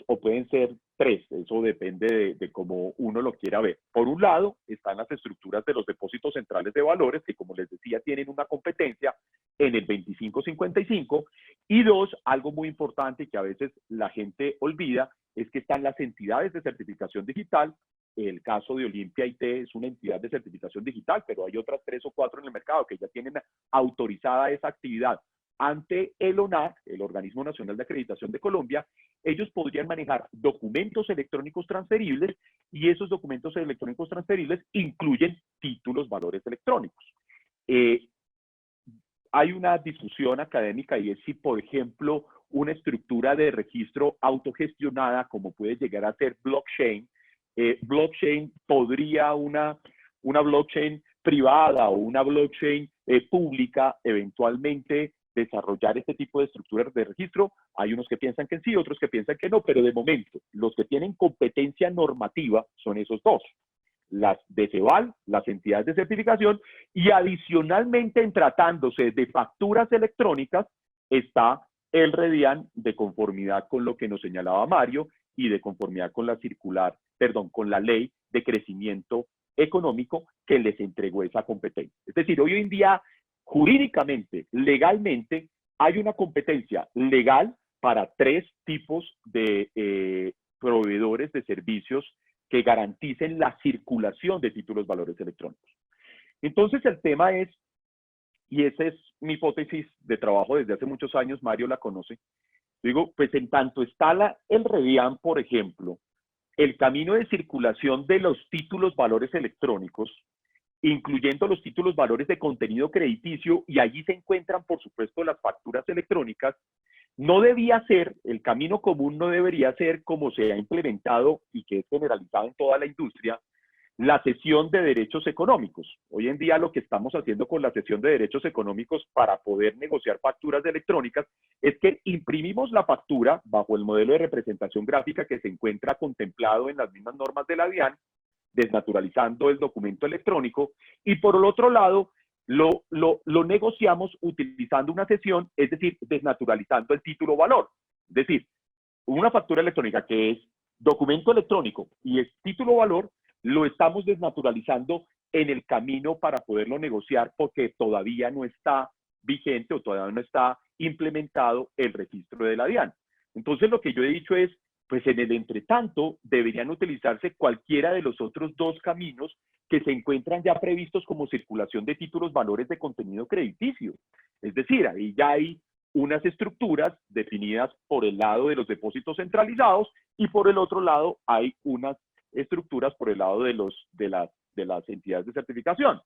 o pueden ser tres, eso depende de cómo uno lo quiera ver. Por un lado, están las estructuras de los depósitos centrales de valores, que como les decía, tienen una competencia en el 2555, y dos, algo muy importante que a veces la gente olvida, es que están las entidades de certificación digital. El caso de Olimpia IT es una entidad de certificación digital, pero hay otras 3 o 4 en el mercado que ya tienen autorizada esa actividad ante el ONAC, el Organismo Nacional de Acreditación de Colombia. Ellos podrían manejar documentos electrónicos transferibles, y esos documentos electrónicos transferibles incluyen títulos valores electrónicos. Hay una discusión académica, y es si, por ejemplo, una estructura de registro autogestionada, como puede llegar a ser blockchain, podría una blockchain privada o una blockchain pública eventualmente desarrollar este tipo de estructuras de registro. Hay unos que piensan que sí, otros que piensan que no, pero de momento los que tienen competencia normativa son esos dos: las de CEVAL, las entidades de certificación, y adicionalmente, en tratándose de facturas electrónicas, está el REDIAN, de conformidad con lo que nos señalaba Mario y de conformidad con con la ley de crecimiento económico que les entregó esa competencia. Es decir, hoy en día, jurídicamente, legalmente, hay una competencia legal para 3 tipos de proveedores de servicios que garanticen la circulación de títulos valores electrónicos. Entonces, el tema es, y esa es mi hipótesis de trabajo desde hace muchos años, Mario la conoce, digo, pues en tanto está el REDIAN, por ejemplo, el camino de circulación de los títulos valores electrónicos, incluyendo los títulos valores de contenido crediticio, y allí se encuentran, por supuesto, las facturas electrónicas. No debía ser, el camino común no debería ser, como se ha implementado y que es generalizado en toda la industria, la cesión de derechos económicos. Hoy en día lo que estamos haciendo con la cesión de derechos económicos para poder negociar facturas electrónicas es que imprimimos la factura bajo el modelo de representación gráfica que se encuentra contemplado en las mismas normas de la DIAN, desnaturalizando el documento electrónico, y por el otro lado lo negociamos utilizando una cesión, es decir, desnaturalizando el título valor. Es decir, una factura electrónica que es documento electrónico y es título valor, lo estamos desnaturalizando en el camino para poderlo negociar, porque todavía no está vigente o todavía no está implementado el registro de la DIAN. Entonces, lo que yo he dicho es, pues en el entretanto deberían utilizarse cualquiera de los otros 2 caminos que se encuentran ya previstos como circulación de títulos valores de contenido crediticio. Es decir, ahí ya hay unas estructuras definidas por el lado de los depósitos centralizados, y por el otro lado hay unas estructuras por el lado de las entidades de certificación.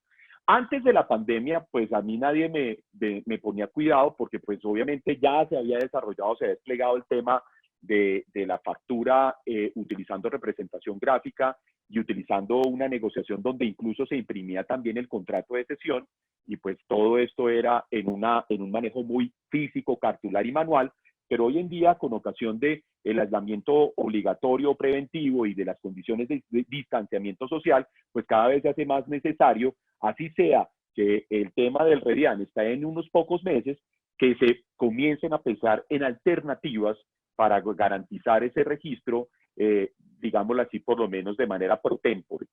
Antes de la pandemia, pues a mí nadie me ponía cuidado porque pues obviamente ya se había desarrollado, se había desplegado el tema de la factura utilizando representación gráfica y utilizando una negociación donde incluso se imprimía también el contrato de cesión, y pues todo esto era en un manejo muy físico, cartular y manual. Pero hoy en día, con ocasión del aislamiento obligatorio preventivo y de las condiciones de distanciamiento social, pues cada vez se hace más necesario, así sea que el tema del REDIAN está en unos pocos meses, que se comiencen a pensar en alternativas para garantizar ese registro, digámoslo así, por lo menos de manera pro tempore.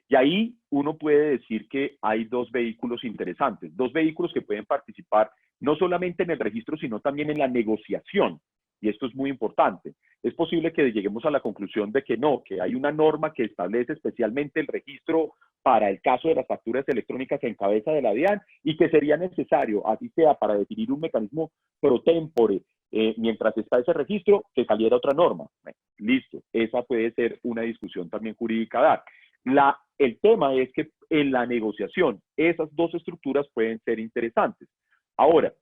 Y ahí uno puede decir que hay dos vehículos interesantes, dos vehículos que pueden participar no solamente en el registro, sino también en la negociación. Y esto es muy importante. Es posible que lleguemos a la conclusión de que no, que hay una norma que establece especialmente el registro para el caso de las facturas electrónicas en cabeza de la DIAN y que sería necesario, así sea para definir un mecanismo pro tempore, mientras está ese registro, que saliera otra norma. Bueno, listo, esa puede ser una discusión también jurídica a dar. El tema es que en la negociación esas dos estructuras pueden ser interesantes. Ahora,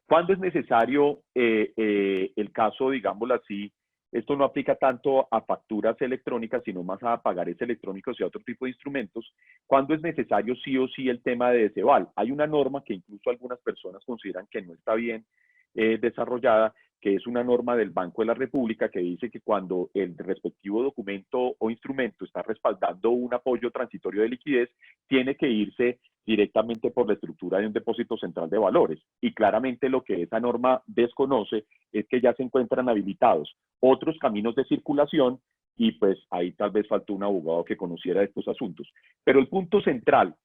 ¿cuándo es necesario el caso, digámoslo así? Esto no aplica tanto a facturas electrónicas, sino más a pagares electrónicos y a otro tipo de instrumentos. ¿Cuándo es necesario sí o sí el tema de DECEVAL? Hay una norma que incluso algunas personas consideran que no está bien desarrollada, que es una norma del Banco de la República que dice que cuando el respectivo documento o instrumento está respaldando un apoyo transitorio de liquidez, tiene que irse directamente por la estructura de un depósito central de valores. Y claramente lo que esa norma desconoce es que ya se encuentran habilitados otros caminos de circulación, y pues ahí tal vez faltó un abogado que conociera estos asuntos. Pero el punto central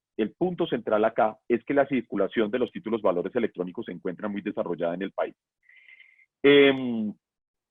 acá es que la circulación de los títulos valores electrónicos se encuentra muy desarrollada en el país.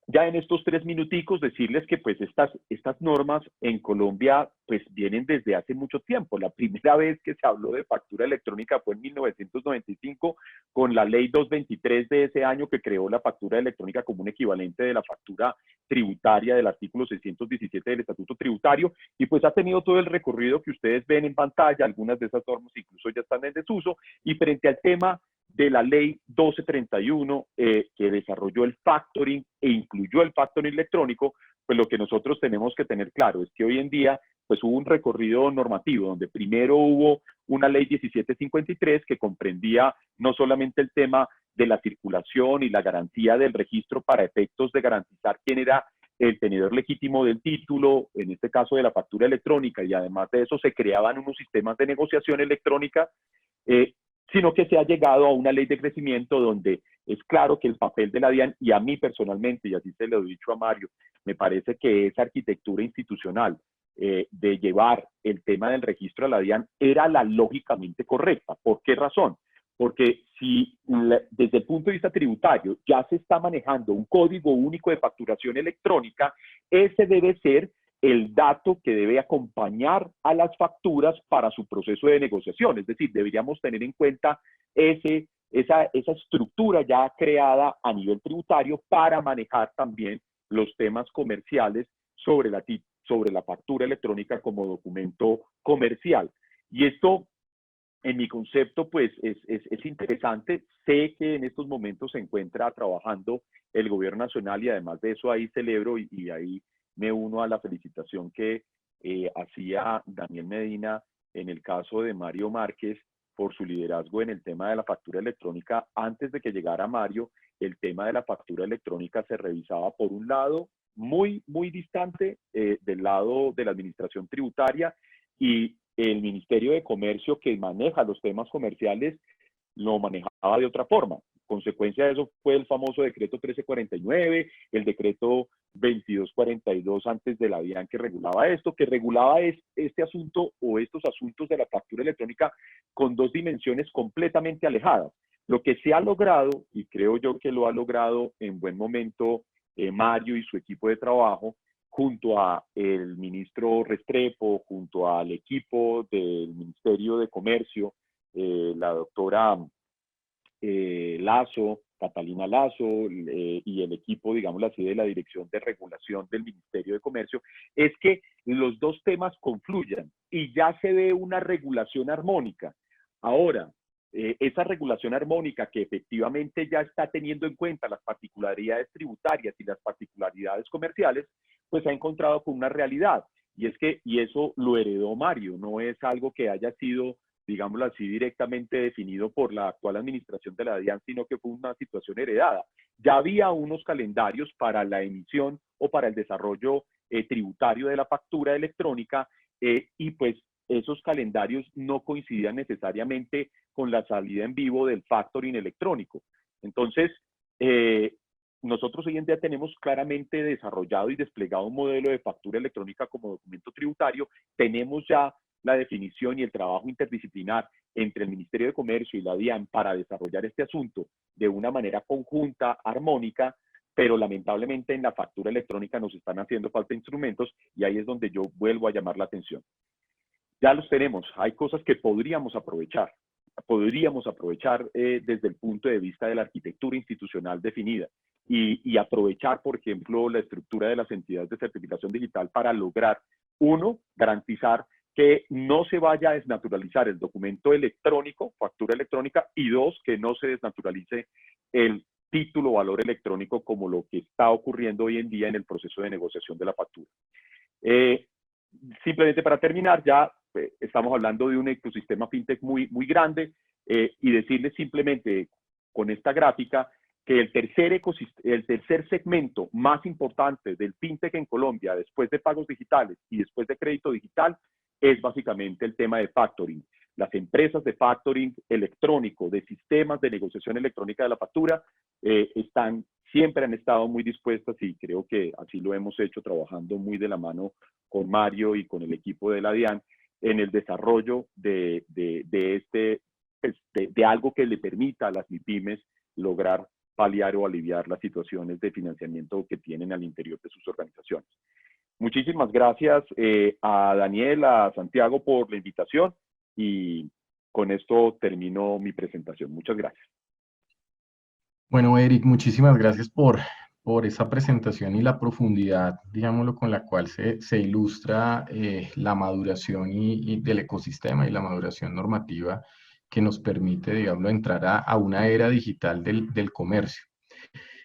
Ya en estos 3 minuticos decirles que pues estas normas en Colombia pues vienen desde hace mucho tiempo. La primera vez que se habló de factura electrónica fue en 1995 con la ley 223 de ese año, que creó la factura electrónica como un equivalente de la factura tributaria del artículo 617 del Estatuto Tributario, y pues ha tenido todo el recorrido que ustedes ven en pantalla. Algunas de esas normas incluso ya están en desuso, y frente al tema de la ley 1231 que desarrolló el factoring e incluyó el factoring electrónico, pues lo que nosotros tenemos que tener claro es que hoy en día pues hubo un recorrido normativo donde primero hubo una ley 1753 que comprendía no solamente el tema de la circulación y la garantía del registro para efectos de garantizar quién era el tenedor legítimo del título, en este caso de la factura electrónica, y además de eso se creaban unos sistemas de negociación electrónica, sino que se ha llegado a una ley de crecimiento donde es claro que el papel de la DIAN, y a mí personalmente, y así se lo he dicho a Mario, me parece que esa arquitectura institucional de llevar el tema del registro a la DIAN era la lógicamente correcta. ¿Por qué razón? Porque si desde el punto de vista tributario ya se está manejando un código único de facturación electrónica, ese debe ser el dato que debe acompañar a las facturas para su proceso de negociación. Es decir, deberíamos tener en cuenta esa estructura ya creada a nivel tributario para manejar también los temas comerciales sobre la factura electrónica como documento comercial. Y esto, en mi concepto, pues es interesante. Sé que en estos momentos se encuentra trabajando el gobierno nacional, y además de eso ahí celebro y ahí me uno a la felicitación que hacía Daniel Medina en el caso de Mario Márquez por su liderazgo en el tema de la factura electrónica. Antes de que llegara Mario, el tema de la factura electrónica se revisaba por un lado muy distante del lado de la administración tributaria, y el Ministerio de Comercio, que maneja los temas comerciales, lo manejaba de otra forma. Consecuencia de eso fue el famoso decreto 1349, el decreto 2242 antes de la DIAN, que regulaba esto, que regulaba este asunto o estos asuntos de la factura electrónica con dos dimensiones completamente alejadas. Lo que se ha logrado, y creo yo que lo ha logrado en buen momento Mario y su equipo de trabajo, junto a el ministro Restrepo, junto al equipo del Ministerio de Comercio, la doctora Lazo, Catalina Lazo y el equipo, digámoslo así, de la Dirección de Regulación del Ministerio de Comercio, es que los dos temas confluyan y ya se ve una regulación armónica. Ahora, esa regulación armónica que efectivamente ya está teniendo en cuenta las particularidades tributarias y las particularidades comerciales, pues ha encontrado con una realidad. Y es que, y eso lo heredó Mario, no es algo que haya sido, digámoslo así, directamente definido por la actual administración de la DIAN, sino que fue una situación heredada. Ya había unos calendarios para la emisión o para el desarrollo tributario de la factura electrónica y pues esos calendarios no coincidían necesariamente con la salida en vivo del factoring electrónico. Entonces, nosotros hoy en día tenemos claramente desarrollado y desplegado un modelo de factura electrónica como documento tributario. Tenemos ya la definición y el trabajo interdisciplinar entre el Ministerio de Comercio y la DIAN para desarrollar este asunto de una manera conjunta, armónica, pero lamentablemente en la factura electrónica nos están haciendo falta instrumentos y ahí es donde yo vuelvo a llamar la atención. Ya los tenemos, hay cosas que podríamos aprovechar desde el punto de vista de la arquitectura institucional definida y aprovechar, por ejemplo, la estructura de las entidades de certificación digital para lograr, uno, garantizar que no se vaya a desnaturalizar el documento electrónico, factura electrónica, y dos, que no se desnaturalice el título o valor electrónico como lo que está ocurriendo hoy en día en el proceso de negociación de la factura. Simplemente para terminar, ya estamos hablando de un ecosistema fintech muy grande y decirles simplemente con esta gráfica que el tercer segmento más importante del fintech en Colombia, después de pagos digitales y después de crédito digital, es básicamente el tema de factoring. Las empresas de factoring electrónico, de sistemas de negociación electrónica de la factura, siempre han estado muy dispuestas y creo que así lo hemos hecho trabajando muy de la mano con Mario y con el equipo de la DIAN en el desarrollo de algo que le permita a las MIPYMES lograr paliar o aliviar las situaciones de financiamiento que tienen al interior de sus organizaciones. Muchísimas gracias a Daniel, a Santiago por la invitación y con esto termino mi presentación. Muchas gracias. Bueno, Eric, muchísimas gracias por esa presentación y la profundidad, digámoslo, con la cual se ilustra la maduración del ecosistema y la maduración normativa que nos permite, digamos, entrar a una era digital del comercio.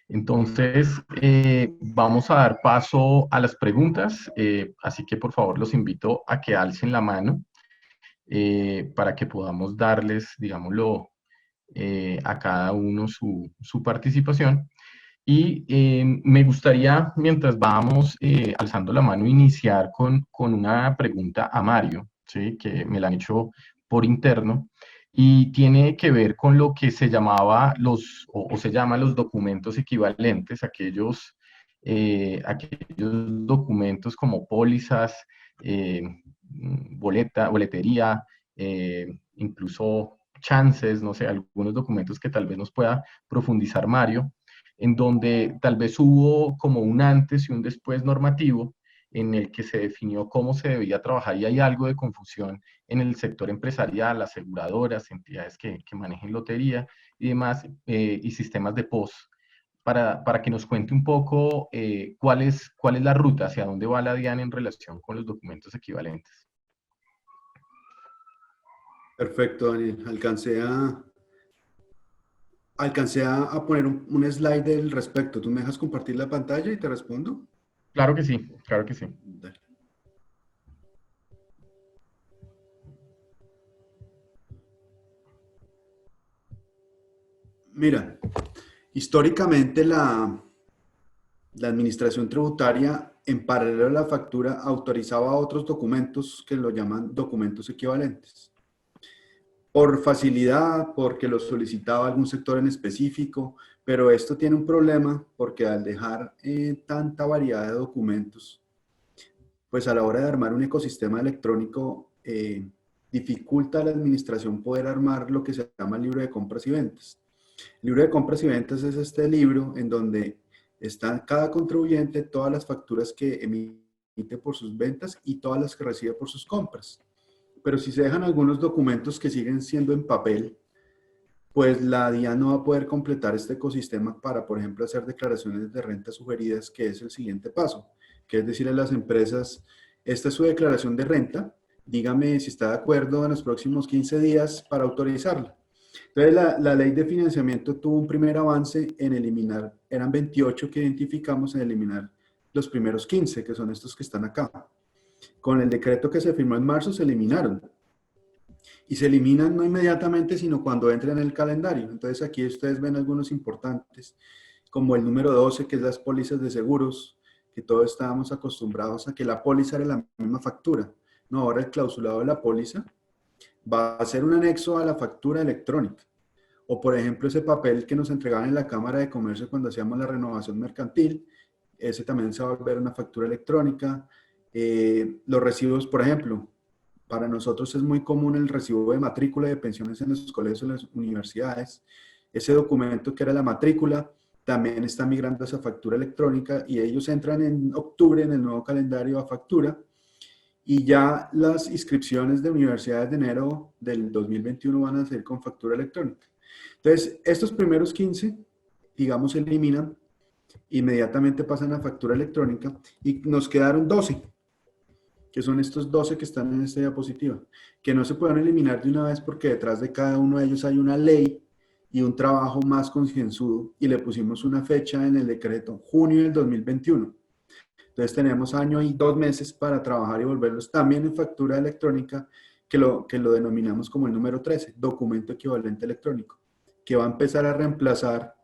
Entonces, vamos a dar paso a las preguntas, así que por favor los invito a que alcen la mano para que podamos darles, digámoslo, a cada uno su participación. Y me gustaría, mientras vamos alzando la mano, iniciar con una pregunta a Mario, ¿sí? Que me la han hecho por interno y tiene que ver con lo que se llamaba o se llama los documentos equivalentes, aquellos documentos como pólizas, boletería, incluso chances, no sé, algunos documentos que tal vez nos pueda profundizar Mario, en donde tal vez hubo como un antes y un después normativo en el que se definió cómo se debía trabajar y hay algo de confusión en el sector empresarial, aseguradoras, entidades que manejen lotería y demás, y sistemas de POS, para que nos cuente un poco cuál es la ruta, hacia dónde va la DIAN en relación con los documentos equivalentes. Perfecto, Daniel. Alcancé a poner un slide del respecto. ¿Tú me dejas compartir la pantalla y te respondo? Claro que sí, claro que sí. Dale. Mira, históricamente la administración tributaria, en paralelo a la factura, autorizaba otros documentos que lo llaman documentos equivalentes. Por facilidad, porque los solicitaba algún sector en específico, pero esto tiene un problema porque al dejar tanta variedad de documentos, pues a la hora de armar un ecosistema electrónico, dificulta a la administración poder armar lo que se llama el libro de compras y ventas. El libro de compras y ventas es este libro en donde están cada contribuyente, todas las facturas que emite por sus ventas y todas las que recibe por sus compras. Pero si se dejan algunos documentos que siguen siendo en papel, pues la DIAN no va a poder completar este ecosistema para, por ejemplo, hacer declaraciones de renta sugeridas, que es el siguiente paso, que es decirle a las empresas, esta es su declaración de renta, dígame si está de acuerdo en los próximos 15 días para autorizarla. Entonces, la ley de financiamiento tuvo un primer avance en eliminar, eran 28 que identificamos, en eliminar los primeros 15, que son estos que están acá. Con el decreto que se firmó en marzo se eliminaron. Y se eliminan no inmediatamente, sino cuando entren en el calendario. Entonces aquí ustedes ven algunos importantes, como el número 12, que es las pólizas de seguros, que todos estábamos acostumbrados a que la póliza era la misma factura. No, ahora el clausulado de la póliza va a ser un anexo a la factura electrónica. O por ejemplo ese papel que nos entregaban en la Cámara de Comercio cuando hacíamos la renovación mercantil, ese también se va a volver una factura electrónica. Los recibos, por ejemplo, para nosotros es muy común el recibo de matrícula de pensiones en los colegios y las universidades. Ese documento que era la matrícula también está migrando a esa factura electrónica y ellos entran en octubre en el nuevo calendario a factura y ya las inscripciones de universidades de enero del 2021 van a ser con factura electrónica. Entonces, estos primeros 15, digamos, se eliminan, inmediatamente pasan a factura electrónica y nos quedaron 12, que son estos 12 que están en esta diapositiva, que no se pueden eliminar de una vez porque detrás de cada uno de ellos hay una ley y un trabajo más concienzudo y le pusimos una fecha en el decreto, junio del 2021. Entonces tenemos año y 2 meses para trabajar y volverlos también en factura electrónica, que lo denominamos como el número 13, documento equivalente electrónico, que va a empezar a reemplazar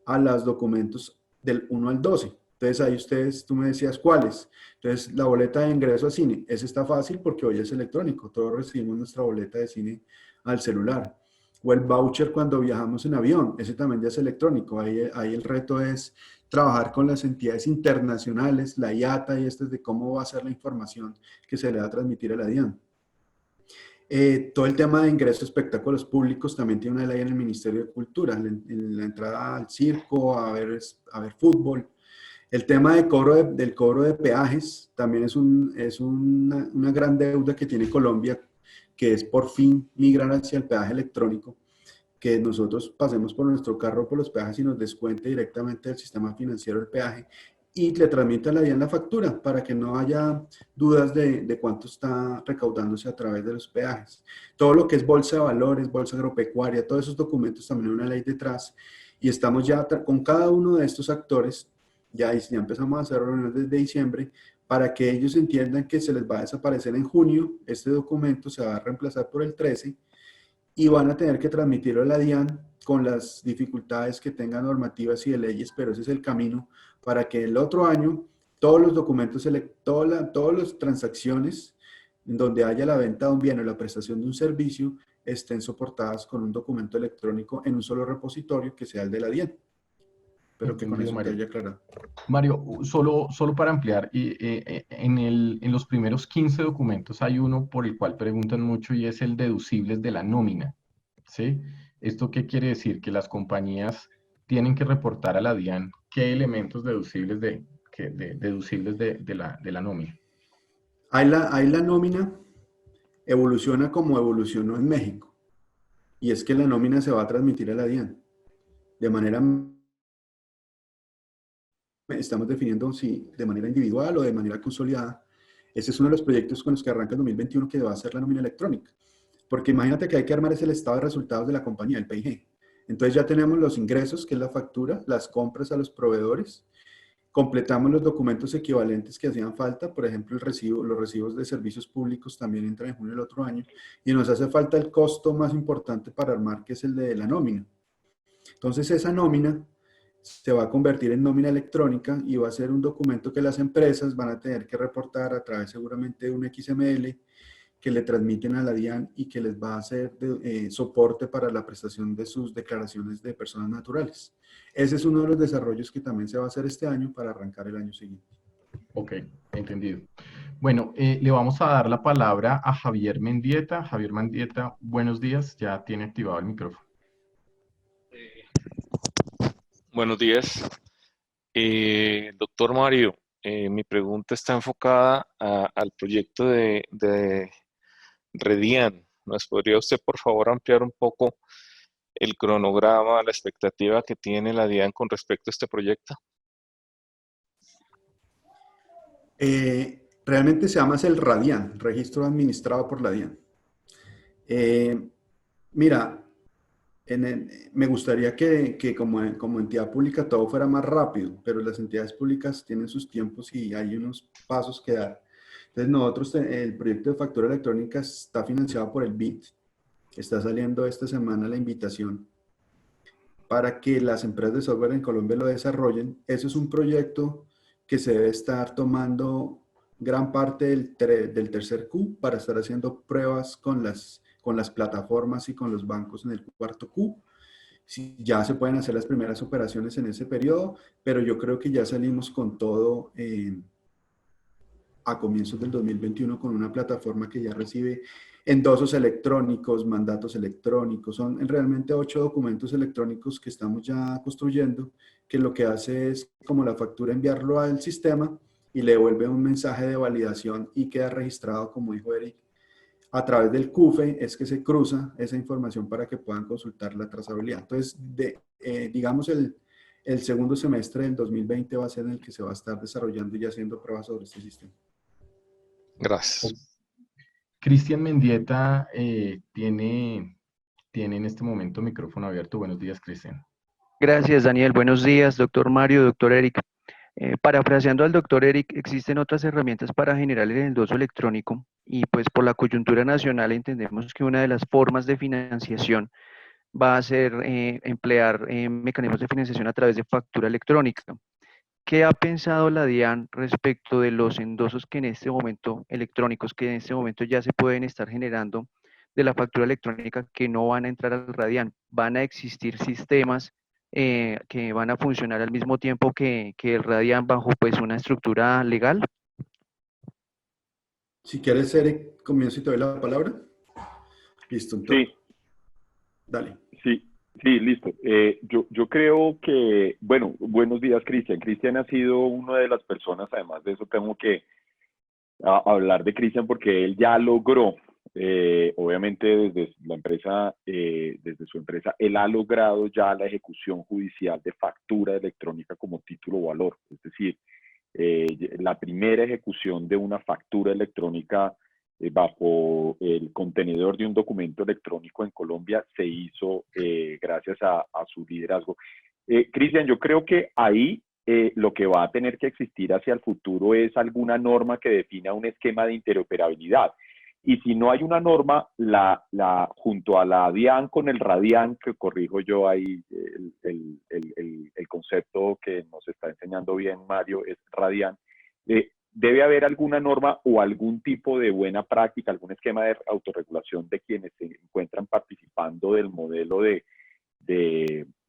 a los documentos del 1 al 12. Entonces ahí ustedes, tú me decías cuáles. Entonces la boleta de ingreso a cine, ese está fácil porque hoy es electrónico, todos recibimos nuestra boleta de cine al celular. O el voucher cuando viajamos en avión, ese también ya es electrónico. Ahí el reto es trabajar con las entidades internacionales, la IATA y este de cómo va a ser la información que se le va a transmitir a la DIAN. Todo el tema de ingreso a espectáculos públicos también tiene una ley en el Ministerio de Cultura, en la entrada al circo, a ver fútbol. El tema del cobro de peajes también es una gran deuda que tiene Colombia, que es por fin migrar hacia el peaje electrónico, que nosotros pasemos por nuestro carro por los peajes y nos descuente directamente del sistema financiero el peaje y le transmita la DIAN la factura para que no haya dudas de cuánto está recaudándose a través de los peajes. Todo lo que es bolsa de valores, bolsa agropecuaria, todos esos documentos también hay una ley detrás y estamos ya con cada uno de estos actores, ya empezamos a hacer reuniones desde diciembre para que ellos entiendan que se les va a desaparecer en junio, este documento se va a reemplazar por el 13 y van a tener que transmitirlo a la DIAN con las dificultades que tengan normativas y de leyes, pero ese es el camino para que el otro año todos los documentos, todas las transacciones en donde haya la venta de un bien o la prestación de un servicio estén soportadas con un documento electrónico en un solo repositorio que sea el de la DIAN. Pero que con Entendido, eso te Mario. haya aclarado. Mario, solo para ampliar, en los primeros 15 documentos hay uno por el cual preguntan mucho y es el deducibles de la nómina, ¿sí? ¿Esto qué quiere decir? Que las compañías tienen que reportar a la DIAN qué elementos deducibles deducibles de la nómina. Ahí la nómina evoluciona como evolucionó en México. Y es que la nómina se va a transmitir a la DIAN de manera, estamos definiendo si de manera individual o de manera consolidada. Ese es uno de los proyectos con los que arranca el 2021 que va a ser la nómina electrónica. Porque imagínate que hay que armar el estado de resultados de la compañía, el PIG. Entonces ya tenemos los ingresos, que es la factura, las compras a los proveedores, completamos los documentos equivalentes que hacían falta, por ejemplo, los recibos de servicios públicos también entran en junio del otro año, y nos hace falta el costo más importante para armar, que es el de la nómina. Entonces esa nómina se va a convertir en nómina electrónica y va a ser un documento que las empresas van a tener que reportar a través seguramente de un XML que le transmiten a la DIAN y que les va a hacer soporte para la prestación de sus declaraciones de personas naturales. Ese es uno de los desarrollos que también se va a hacer este año para arrancar el año siguiente. Ok, entendido. Bueno, le vamos a dar la palabra a Javier Mendieta. Javier Mendieta, buenos días, ya tiene activado el micrófono. Buenos días. Doctor Mario, mi pregunta está enfocada al proyecto de Redian. ¿Nos podría usted, por favor, ampliar un poco el cronograma, la expectativa que tiene la DIAN con respecto a este proyecto? Realmente se llama el RADIAN, registro administrado por la DIAN. Mira, me gustaría que como entidad pública todo fuera más rápido, pero las entidades públicas tienen sus tiempos y hay unos pasos que dar. Entonces nosotros, el proyecto de factura electrónica está financiado por el BID. Está saliendo esta semana la invitación para que las empresas de software en Colombia lo desarrollen. Eso es un proyecto que se debe estar tomando gran parte del tercer Q para estar haciendo pruebas con las plataformas y con los bancos en el cuarto Q. Sí, ya se pueden hacer las primeras operaciones en ese periodo, pero yo creo que ya salimos con todo a comienzos del 2021 con una plataforma que ya recibe endosos electrónicos, mandatos electrónicos. Son realmente 8 documentos electrónicos que estamos ya construyendo, que lo que hace es, como la factura, enviarlo al sistema y le devuelve un mensaje de validación y queda registrado, como dijo Eric. A través del CUFE es que se cruza esa información para que puedan consultar la trazabilidad. Entonces, digamos, el segundo semestre del 2020 va a ser en el que se va a estar desarrollando y haciendo pruebas sobre este sistema. Gracias. Cristian Mendieta tiene en este momento micrófono abierto. Buenos días, Cristian. Gracias, Daniel. Buenos días, doctor Mario, doctor Eric. Parafraseando al doctor Eric, existen otras herramientas para generar el endoso electrónico y pues por la coyuntura nacional entendemos que una de las formas de financiación va a ser emplear mecanismos de financiación a través de factura electrónica. ¿Qué ha pensado la DIAN respecto de los endosos que en este momento, electrónicos, que en este momento ya se pueden estar generando de la factura electrónica que no van a entrar al RADIAN? ¿Van a existir sistemas que van a funcionar al mismo tiempo que el RADIAN bajo pues una estructura legal? Si quieres, Eric, comienzo y te doy la palabra. Listo, entonces. Sí. Dale. Sí, listo. Yo creo que, bueno, buenos días, Cristian. Cristian ha sido una de las personas, además de eso tengo que hablar de Cristian porque él ya logró, obviamente desde la empresa, desde su empresa, él ha logrado ya la ejecución judicial de factura electrónica como título valor. Es decir, la primera ejecución de una factura electrónica bajo el contenedor de un documento electrónico en Colombia se hizo gracias a su liderazgo. Cristian, yo creo que ahí lo que va a tener que existir hacia el futuro es alguna norma que defina un esquema de interoperabilidad. Y si no hay una norma, junto a la DIAN con el RADIAN, que corrijo yo ahí el concepto que nos está enseñando bien Mario, es RADIAN, debe haber alguna norma o algún tipo de buena práctica, algún esquema de autorregulación de quienes se encuentran participando del modelo de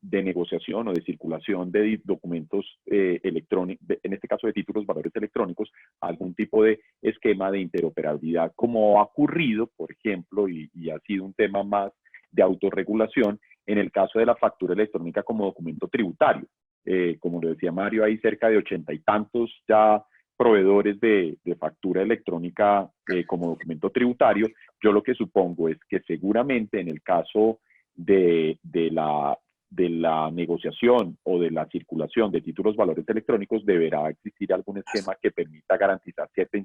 negociación o de circulación de documentos electrónicos, en este caso de títulos valores electrónicos, algún tipo de esquema de interoperabilidad, como ha ocurrido, por ejemplo, y ha sido un tema más de autorregulación en el caso de la factura electrónica como documento tributario. Como lo decía Mario, hay cerca de 80 y tantos ya proveedores de factura electrónica como documento tributario. Yo lo que supongo es que seguramente en el caso de la negociación o de la circulación de títulos valores electrónicos deberá existir algún esquema que permita garantizar cierta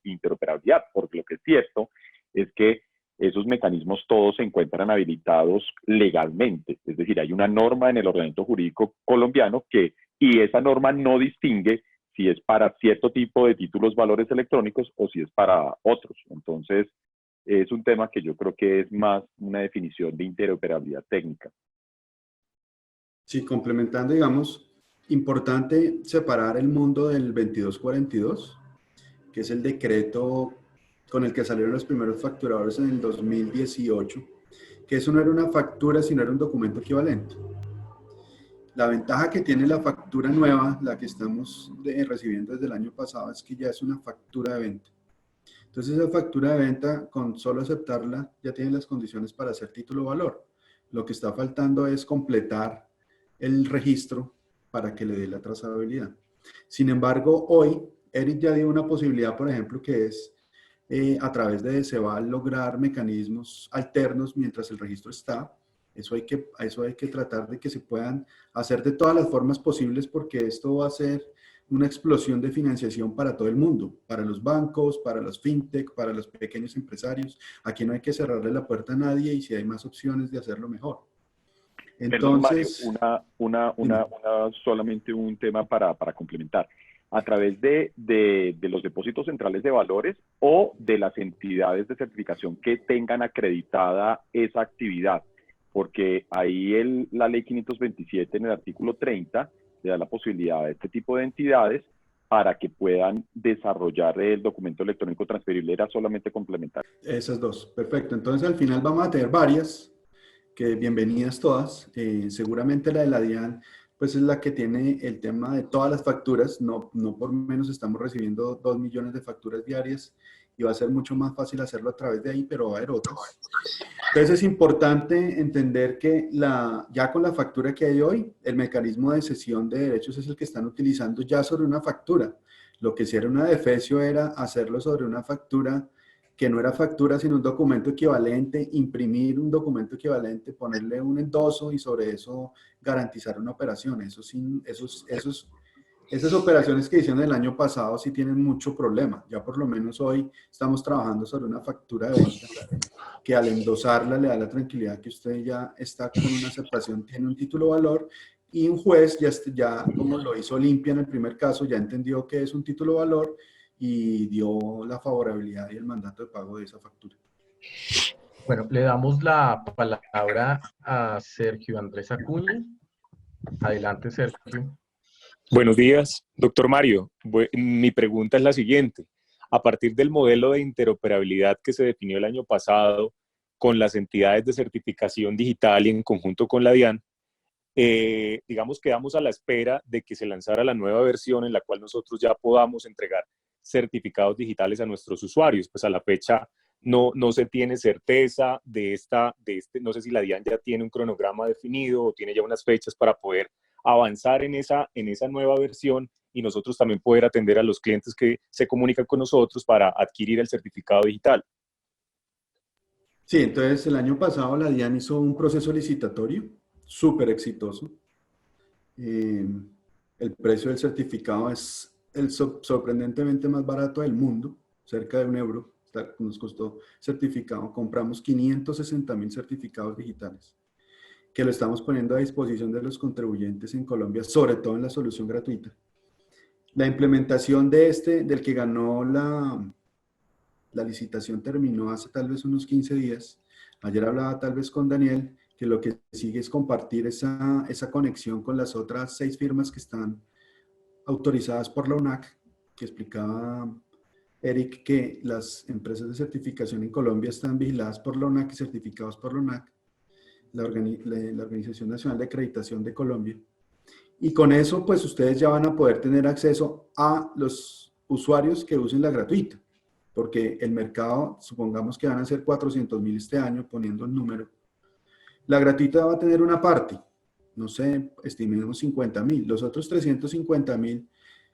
interoperabilidad, porque lo que es cierto es que esos mecanismos todos se encuentran habilitados legalmente, es decir, hay una norma en el ordenamiento jurídico colombiano y esa norma no distingue si es para cierto tipo de títulos valores electrónicos o si es para otros. Entonces, es un tema que yo creo que es más una definición de interoperabilidad técnica. Sí, complementando, digamos, importante separar el mundo del 2242, que es el decreto con el que salieron los primeros facturadores en el 2018, que eso no era una factura, sino era un documento equivalente. La ventaja que tiene la factura nueva, la que estamos recibiendo desde el año pasado, es que ya es una factura de venta. Entonces, esa factura de venta, con solo aceptarla, ya tiene las condiciones para hacer título valor. Lo que está faltando es completar el registro para que le dé la trazabilidad. Sin embargo, hoy, Eric ya dio una posibilidad, por ejemplo, que es a través de DECEVAL lograr mecanismos alternos mientras el registro está, Eso hay que tratar de que se puedan hacer de todas las formas posibles, porque esto va a ser una explosión de financiación para todo el mundo, para los bancos, para los fintech, para los pequeños empresarios. Aquí no hay que cerrarle la puerta a nadie, y si hay más opciones de hacerlo, mejor. Perdón, Mario, Entonces, dime. solamente un tema para complementar. A través de los depósitos centrales de valores o de las entidades de certificación que tengan acreditada esa actividad, porque ahí la ley 527 en el artículo 30 le da la posibilidad a este tipo de entidades para que puedan desarrollar el documento electrónico transferible. Era solamente complementar. Esas dos, perfecto. Entonces, al final vamos a tener varias, que bienvenidas todas. Seguramente la de la DIAN, pues es la que tiene el tema de todas las facturas. No por menos estamos recibiendo 2 millones de facturas diarias, y va a ser mucho más fácil hacerlo a través de ahí, pero va a haber otras. Entonces es importante entender que ya con la factura que hay hoy, el mecanismo de cesión de derechos es el que están utilizando ya sobre una factura. Lo que sí era una defecio era hacerlo sobre una factura que no era factura, sino un documento equivalente, imprimir un documento equivalente, ponerle un endoso y sobre eso garantizar una operación. Esas operaciones que hicieron el año pasado sí tienen mucho problema. Ya por lo menos hoy estamos trabajando sobre una factura de venta que al endosarla le da la tranquilidad que usted ya está con una aceptación, tiene un título valor, y un juez ya como lo hizo Olimpia en el primer caso, ya entendió que es un título valor y dio la favorabilidad y el mandato de pago de esa factura. Bueno, le damos la palabra a Sergio Andrés Acuña. Adelante, Sergio. Buenos días, doctor Mario. Mi pregunta es la siguiente. A partir del modelo de interoperabilidad que se definió el año pasado con las entidades de certificación digital y en conjunto con la DIAN, digamos, quedamos a la espera de que se lanzara la nueva versión en la cual nosotros ya podamos entregar certificados digitales a nuestros usuarios. Pues a la fecha no se tiene certeza no sé si la DIAN ya tiene un cronograma definido o tiene ya unas fechas para poder avanzar en esa nueva versión y nosotros también poder atender a los clientes que se comunican con nosotros para adquirir el certificado digital. Sí, entonces el año pasado la DIAN hizo un proceso licitatorio súper exitoso. El precio del certificado es sorprendentemente más barato del mundo, cerca de €1. Nos costó certificado, compramos 560,000 certificados digitales, que lo estamos poniendo a disposición de los contribuyentes en Colombia, sobre todo en la solución gratuita. La implementación del que ganó la licitación, terminó hace tal vez unos 15 días. Ayer hablaba tal vez con Daniel, que lo que sigue es compartir esa conexión con las otras 6 firmas que están autorizadas por la UNAC, que explicaba Eric que las empresas de certificación en Colombia están vigiladas por la UNAC y certificados por la UNAC, la Organización Nacional de Acreditación de Colombia. Y con eso, pues ustedes ya van a poder tener acceso a los usuarios que usen la gratuita, porque el mercado, supongamos que van a ser 400,000 este año, poniendo el número. La gratuita va a tener una parte, no sé, estimemos 50,000. Los otros 350,000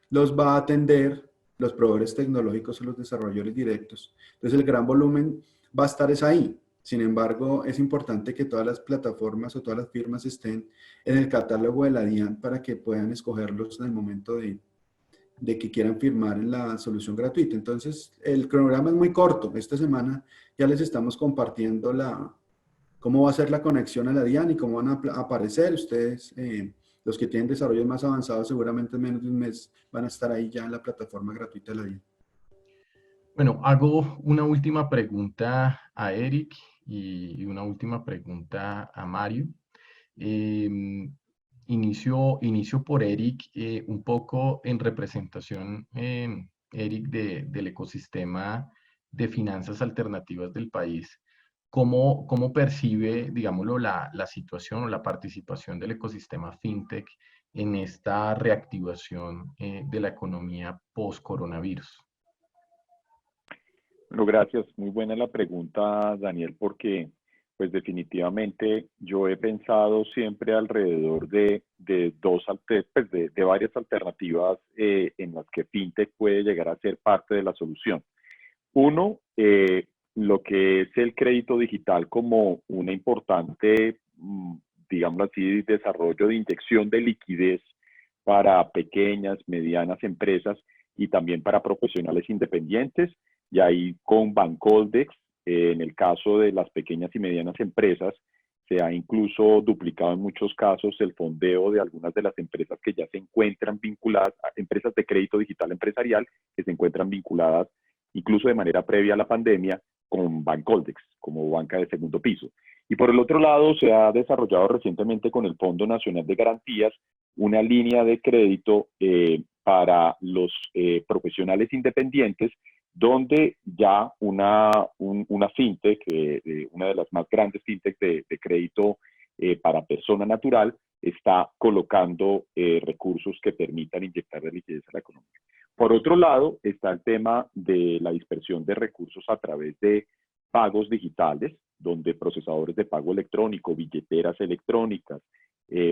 los va a atender los proveedores tecnológicos o los desarrolladores directos. Entonces el gran volumen va a estar ahí. Sin embargo, es importante que todas las plataformas o todas las firmas estén en el catálogo de la DIAN para que puedan escogerlos en el momento de que quieran firmar en la solución gratuita. Entonces, el cronograma es muy corto. Esta semana ya les estamos compartiendo cómo va a ser la conexión a la DIAN y cómo van a aparecer. Ustedes, los que tienen desarrollos más avanzados, seguramente en menos de un mes van a estar ahí ya en la plataforma gratuita de la DIAN. Bueno, hago una última pregunta a Eric y una última pregunta a Mario. Inicio por Eric, un poco en representación, Eric, del ecosistema de finanzas alternativas del país. ¿Cómo percibe, digámoslo, la situación o la participación del ecosistema fintech en esta reactivación de la economía post-coronavirus? Bueno, gracias. Muy buena la pregunta, Daniel, porque pues definitivamente yo he pensado siempre alrededor de varias alternativas en las que FinTech puede llegar a ser parte de la solución. Uno, lo que es el crédito digital como una importante digámoslo así, desarrollo de inyección de liquidez para pequeñas, medianas empresas y también para profesionales independientes. Y ahí con Bancoldex, en el caso de las pequeñas y medianas empresas, se ha incluso duplicado en muchos casos el fondeo de algunas de las empresas que ya se encuentran vinculadas, a empresas de crédito digital empresarial, que se encuentran vinculadas incluso de manera previa a la pandemia con Bancoldex, como banca de segundo piso. Y por el otro lado, se ha desarrollado recientemente con el Fondo Nacional de Garantías una línea de crédito para los profesionales independientes, donde ya una fintech, una de las más grandes fintech de crédito para persona natural, está colocando recursos que permitan inyectar de liquidez a la economía. Por otro lado, está el tema de la dispersión de recursos a través de pagos digitales, donde procesadores de pago electrónico, billeteras electrónicas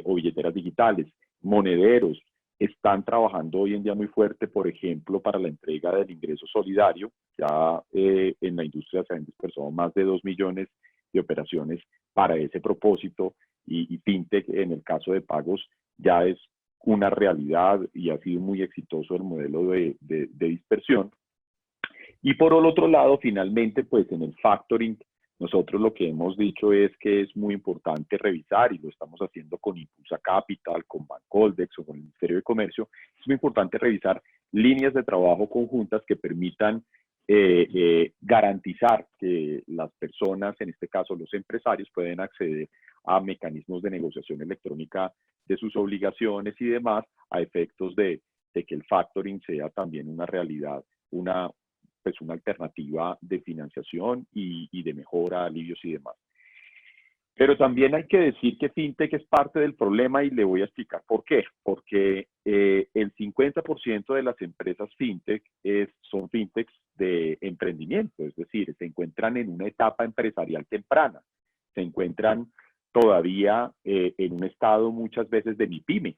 o billeteras digitales, monederos, están trabajando hoy en día muy fuerte, por ejemplo, para la entrega del ingreso solidario. Ya en la industria se han dispersado más de 2 millones de operaciones para ese propósito y FinTech en el caso de pagos ya es una realidad y ha sido muy exitoso el modelo de dispersión. Y por el otro lado, finalmente, pues en el factoring, nosotros lo que hemos dicho es que es muy importante revisar, y lo estamos haciendo con Impulsa Capital, con Bancoldex o con el Ministerio de Comercio, es muy importante revisar líneas de trabajo conjuntas que permitan garantizar que las personas, en este caso los empresarios, pueden acceder a mecanismos de negociación electrónica de sus obligaciones y demás, a efectos de que el factoring sea también una realidad, una alternativa de financiación y de mejora, alivios y demás. Pero también hay que decir que FinTech es parte del problema y le voy a explicar por qué. Porque el 50% de las empresas FinTech son FinTechs de emprendimiento, es decir, se encuentran en una etapa empresarial temprana, se encuentran todavía en un estado muchas veces de MIPYME.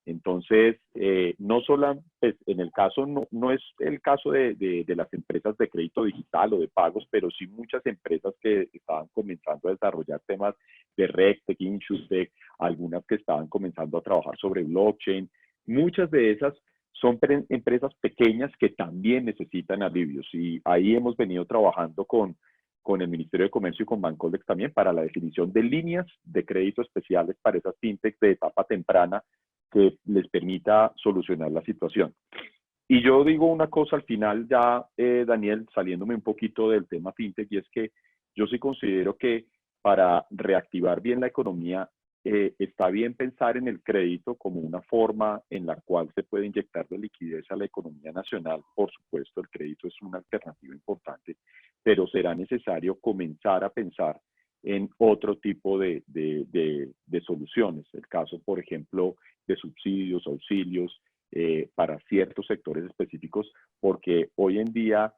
Entonces, no solo, pues, en el caso, no es el caso de las empresas de crédito digital o de pagos, pero sí muchas empresas que estaban comenzando a desarrollar temas de RegTech, InsurTech, algunas que estaban comenzando a trabajar sobre blockchain. Muchas de esas son empresas pequeñas que también necesitan alivios, y ahí hemos venido trabajando con el Ministerio de Comercio y con Bancoldex también para la definición de líneas de crédito especiales para esas fintechs de etapa temprana que les permita solucionar la situación. Y yo digo una cosa al final ya, Daniel, saliéndome un poquito del tema fintech, y es que yo sí considero que para reactivar bien la economía está bien pensar en el crédito como una forma en la cual se puede inyectar de liquidez a la economía nacional. Por supuesto, el crédito es una alternativa importante, pero será necesario comenzar a pensar en otro tipo de soluciones. El caso, por ejemplo, de subsidios, auxilios para ciertos sectores específicos, porque hoy en día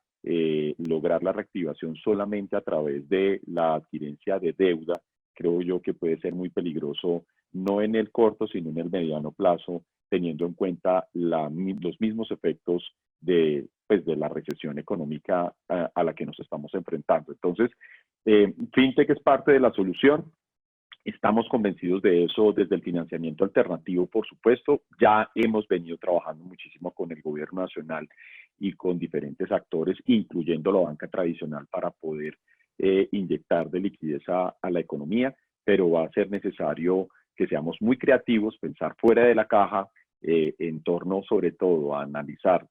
lograr la reactivación solamente a través de la adquirencia de deuda, creo yo que puede ser muy peligroso, no en el corto, sino en el mediano plazo, teniendo en cuenta los mismos efectos de la recesión económica a la que nos estamos enfrentando. Entonces, FinTech es parte de la solución. Estamos convencidos de eso desde el financiamiento alternativo, por supuesto. Ya hemos venido trabajando muchísimo con el gobierno nacional y con diferentes actores, incluyendo la banca tradicional, para poder inyectar de liquidez a la economía, pero va a ser necesario que seamos muy creativos, pensar fuera de la caja, en torno sobre todo a analizar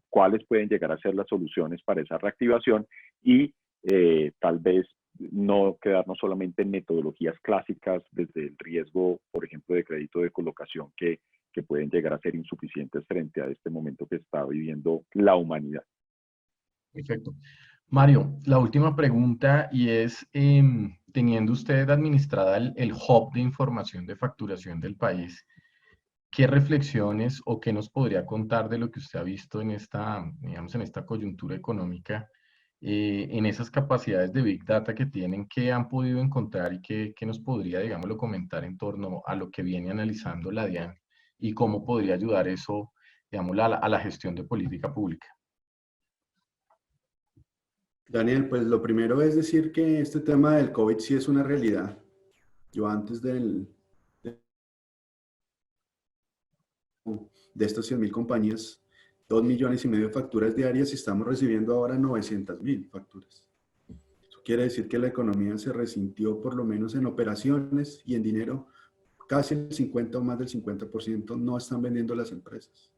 cuáles pueden llegar a ser las soluciones para esa reactivación y tal vez no quedarnos solamente en metodologías clásicas desde el riesgo, por ejemplo, de crédito de colocación que pueden llegar a ser insuficientes frente a este momento que está viviendo la humanidad. Perfecto. Mario, la última pregunta, y es, teniendo usted administrada el hub de información de facturación del país, ¿qué reflexiones o qué nos podría contar de lo que usted ha visto en esta, digamos, en esta coyuntura económica, en esas capacidades de Big Data que tienen, qué han podido encontrar y qué nos podría, digámoslo, comentar en torno a lo que viene analizando la DIAN y cómo podría ayudar eso, digamos, a la gestión de política pública? Daniel, pues lo primero es decir que este tema del COVID sí es una realidad. Yo antes de estas 100.000 compañías, 2,5 millones de facturas diarias y estamos recibiendo ahora 900.000 facturas. Eso quiere decir que la economía se resintió por lo menos en operaciones y en dinero. Casi el 50 o más del 50% no están vendiendo las empresas.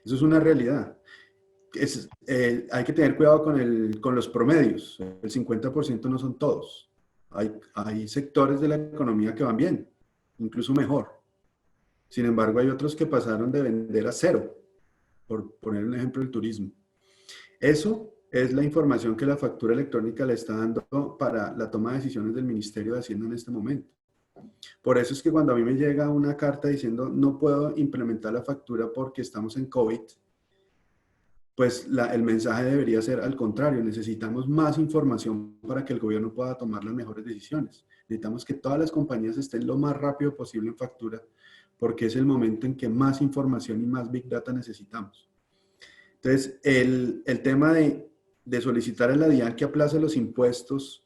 Eso es una realidad. Hay que tener cuidado con los promedios. El 50% no son todos. Hay sectores de la economía que van bien, incluso mejor. Sin embargo, hay otros que pasaron de vender a cero, por poner un ejemplo, el turismo. Eso es la información que la factura electrónica le está dando para la toma de decisiones del Ministerio de Hacienda en este momento. Por eso es que cuando a mí me llega una carta diciendo no puedo implementar la factura porque estamos en COVID, pues el mensaje debería ser al contrario, necesitamos más información para que el gobierno pueda tomar las mejores decisiones. Necesitamos que todas las compañías estén lo más rápido posible en factura, porque es el momento en que más información y más Big Data necesitamos. Entonces, el tema de solicitar a la DIAN que aplace los impuestos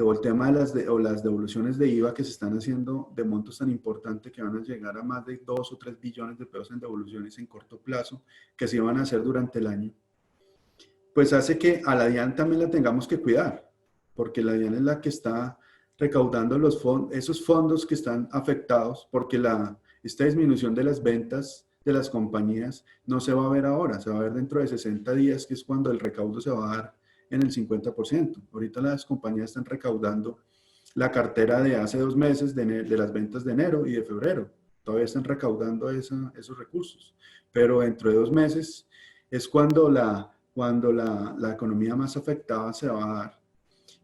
o el tema de las devoluciones de IVA que se están haciendo de montos tan importantes que van a llegar a más de 2 o 3 billones de pesos en devoluciones en corto plazo, que se van a hacer durante el año, pues hace que a la DIAN también la tengamos que cuidar, porque la DIAN es la que está recaudando esos fondos que están afectados, porque esta disminución de las ventas de las compañías no se va a ver ahora, se va a ver dentro de 60 días, que es cuando el recaudo se va a dar en el 50%. Ahorita las compañías están recaudando la cartera de hace 2 meses de las ventas de enero y de febrero. Todavía están recaudando esos recursos. Pero dentro de 2 meses es cuando la economía más afectada se va a dar.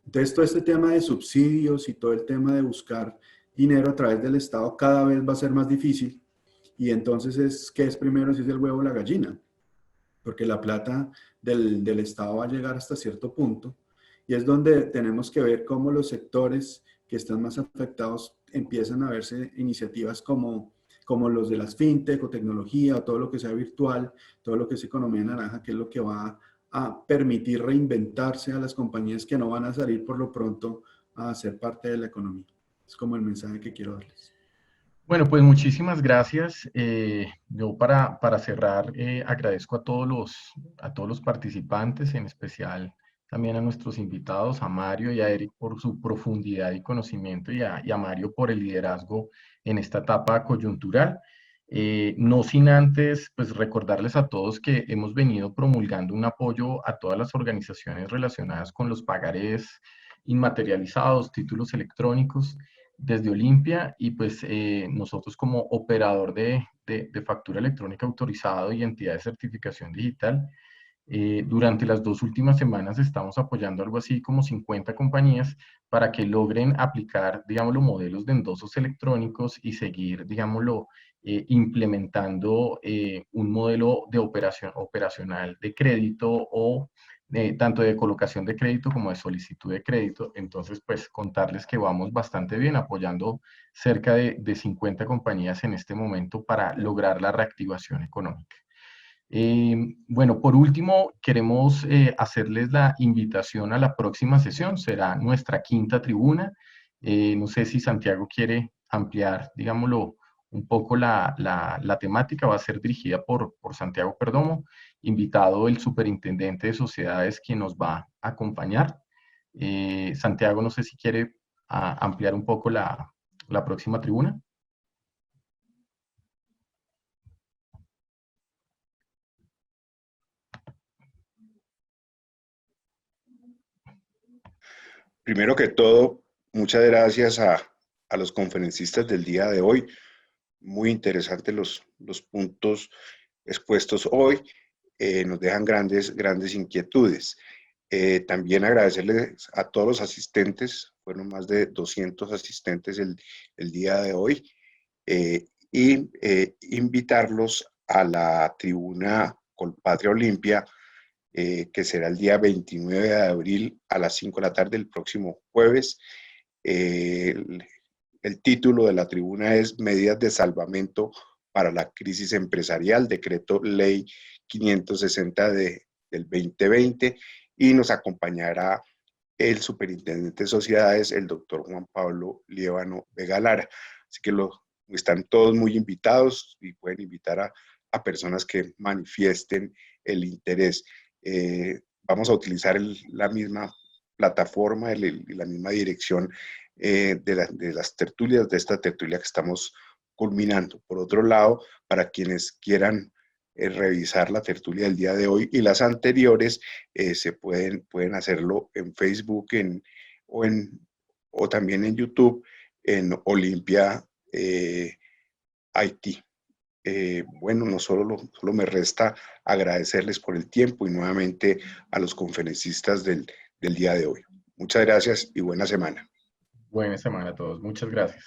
Entonces, todo este tema de subsidios y todo el tema de buscar dinero a través del Estado cada vez va a ser más difícil. Y entonces, ¿qué es primero, si es el huevo o la gallina? Porque la plata del Estado va a llegar hasta cierto punto y es donde tenemos que ver cómo los sectores que están más afectados empiezan a verse iniciativas como los de las fintech o tecnología o todo lo que sea virtual, todo lo que es economía naranja, que es lo que va a permitir reinventarse a las compañías que no van a salir por lo pronto a ser parte de la economía. Es como el mensaje que quiero darles. Bueno, pues muchísimas gracias. Yo para cerrar agradezco a todos los participantes, en especial también a nuestros invitados, a Mario y a Eric por su profundidad y conocimiento y a Mario por el liderazgo en esta etapa coyuntural. No sin antes, pues recordarles a todos que hemos venido promulgando un apoyo a todas las organizaciones relacionadas con los pagarés inmaterializados, títulos electrónicos, desde Olimpia y pues nosotros como operador de factura electrónica autorizado y entidad de certificación digital, durante las 2 últimas semanas estamos apoyando algo así como 50 compañías para que logren aplicar, digámoslo, modelos de endosos electrónicos y seguir, digámoslo, implementando un modelo de operacional de crédito o tanto de colocación de crédito como de solicitud de crédito. Entonces, pues contarles que vamos bastante bien apoyando cerca de 50 compañías en este momento para lograr la reactivación económica. Bueno, por último, queremos hacerles la invitación a la próxima sesión, será nuestra 5ª tribuna. No sé si Santiago quiere ampliar, digámoslo, un poco la temática, va a ser dirigida por Santiago Perdomo, invitado el superintendente de sociedades quien nos va a acompañar. Santiago, no sé si quiere ampliar un poco la próxima tribuna. Primero que todo, muchas gracias a los conferencistas del día de hoy. Muy interesantes los puntos expuestos hoy. Nos dejan grandes inquietudes. También agradecerles a todos los asistentes, fueron más de 200 asistentes el día de hoy, y invitarlos a la tribuna Colpatria Olimpia, que será el día 29 de abril a las 5 de la tarde, el próximo jueves. El título de la tribuna es Medidas de Salvamento para la Crisis Empresarial, Decreto Ley 560 del 2020, y nos acompañará el superintendente de sociedades, el doctor Juan Pablo Líbano Vega Lara. Así que están todos muy invitados y pueden invitar a personas que manifiesten el interés. Vamos a utilizar la misma plataforma y la misma dirección de las tertulias, de esta tertulia que estamos culminando. Por otro lado, para quienes quieran revisar la tertulia del día de hoy y las anteriores, pueden hacerlo en Facebook o también en YouTube en Olimpia IT. Bueno, solo me resta agradecerles por el tiempo y nuevamente a los conferencistas del día de hoy. Muchas gracias y buena semana. Buena semana a todos. Muchas gracias.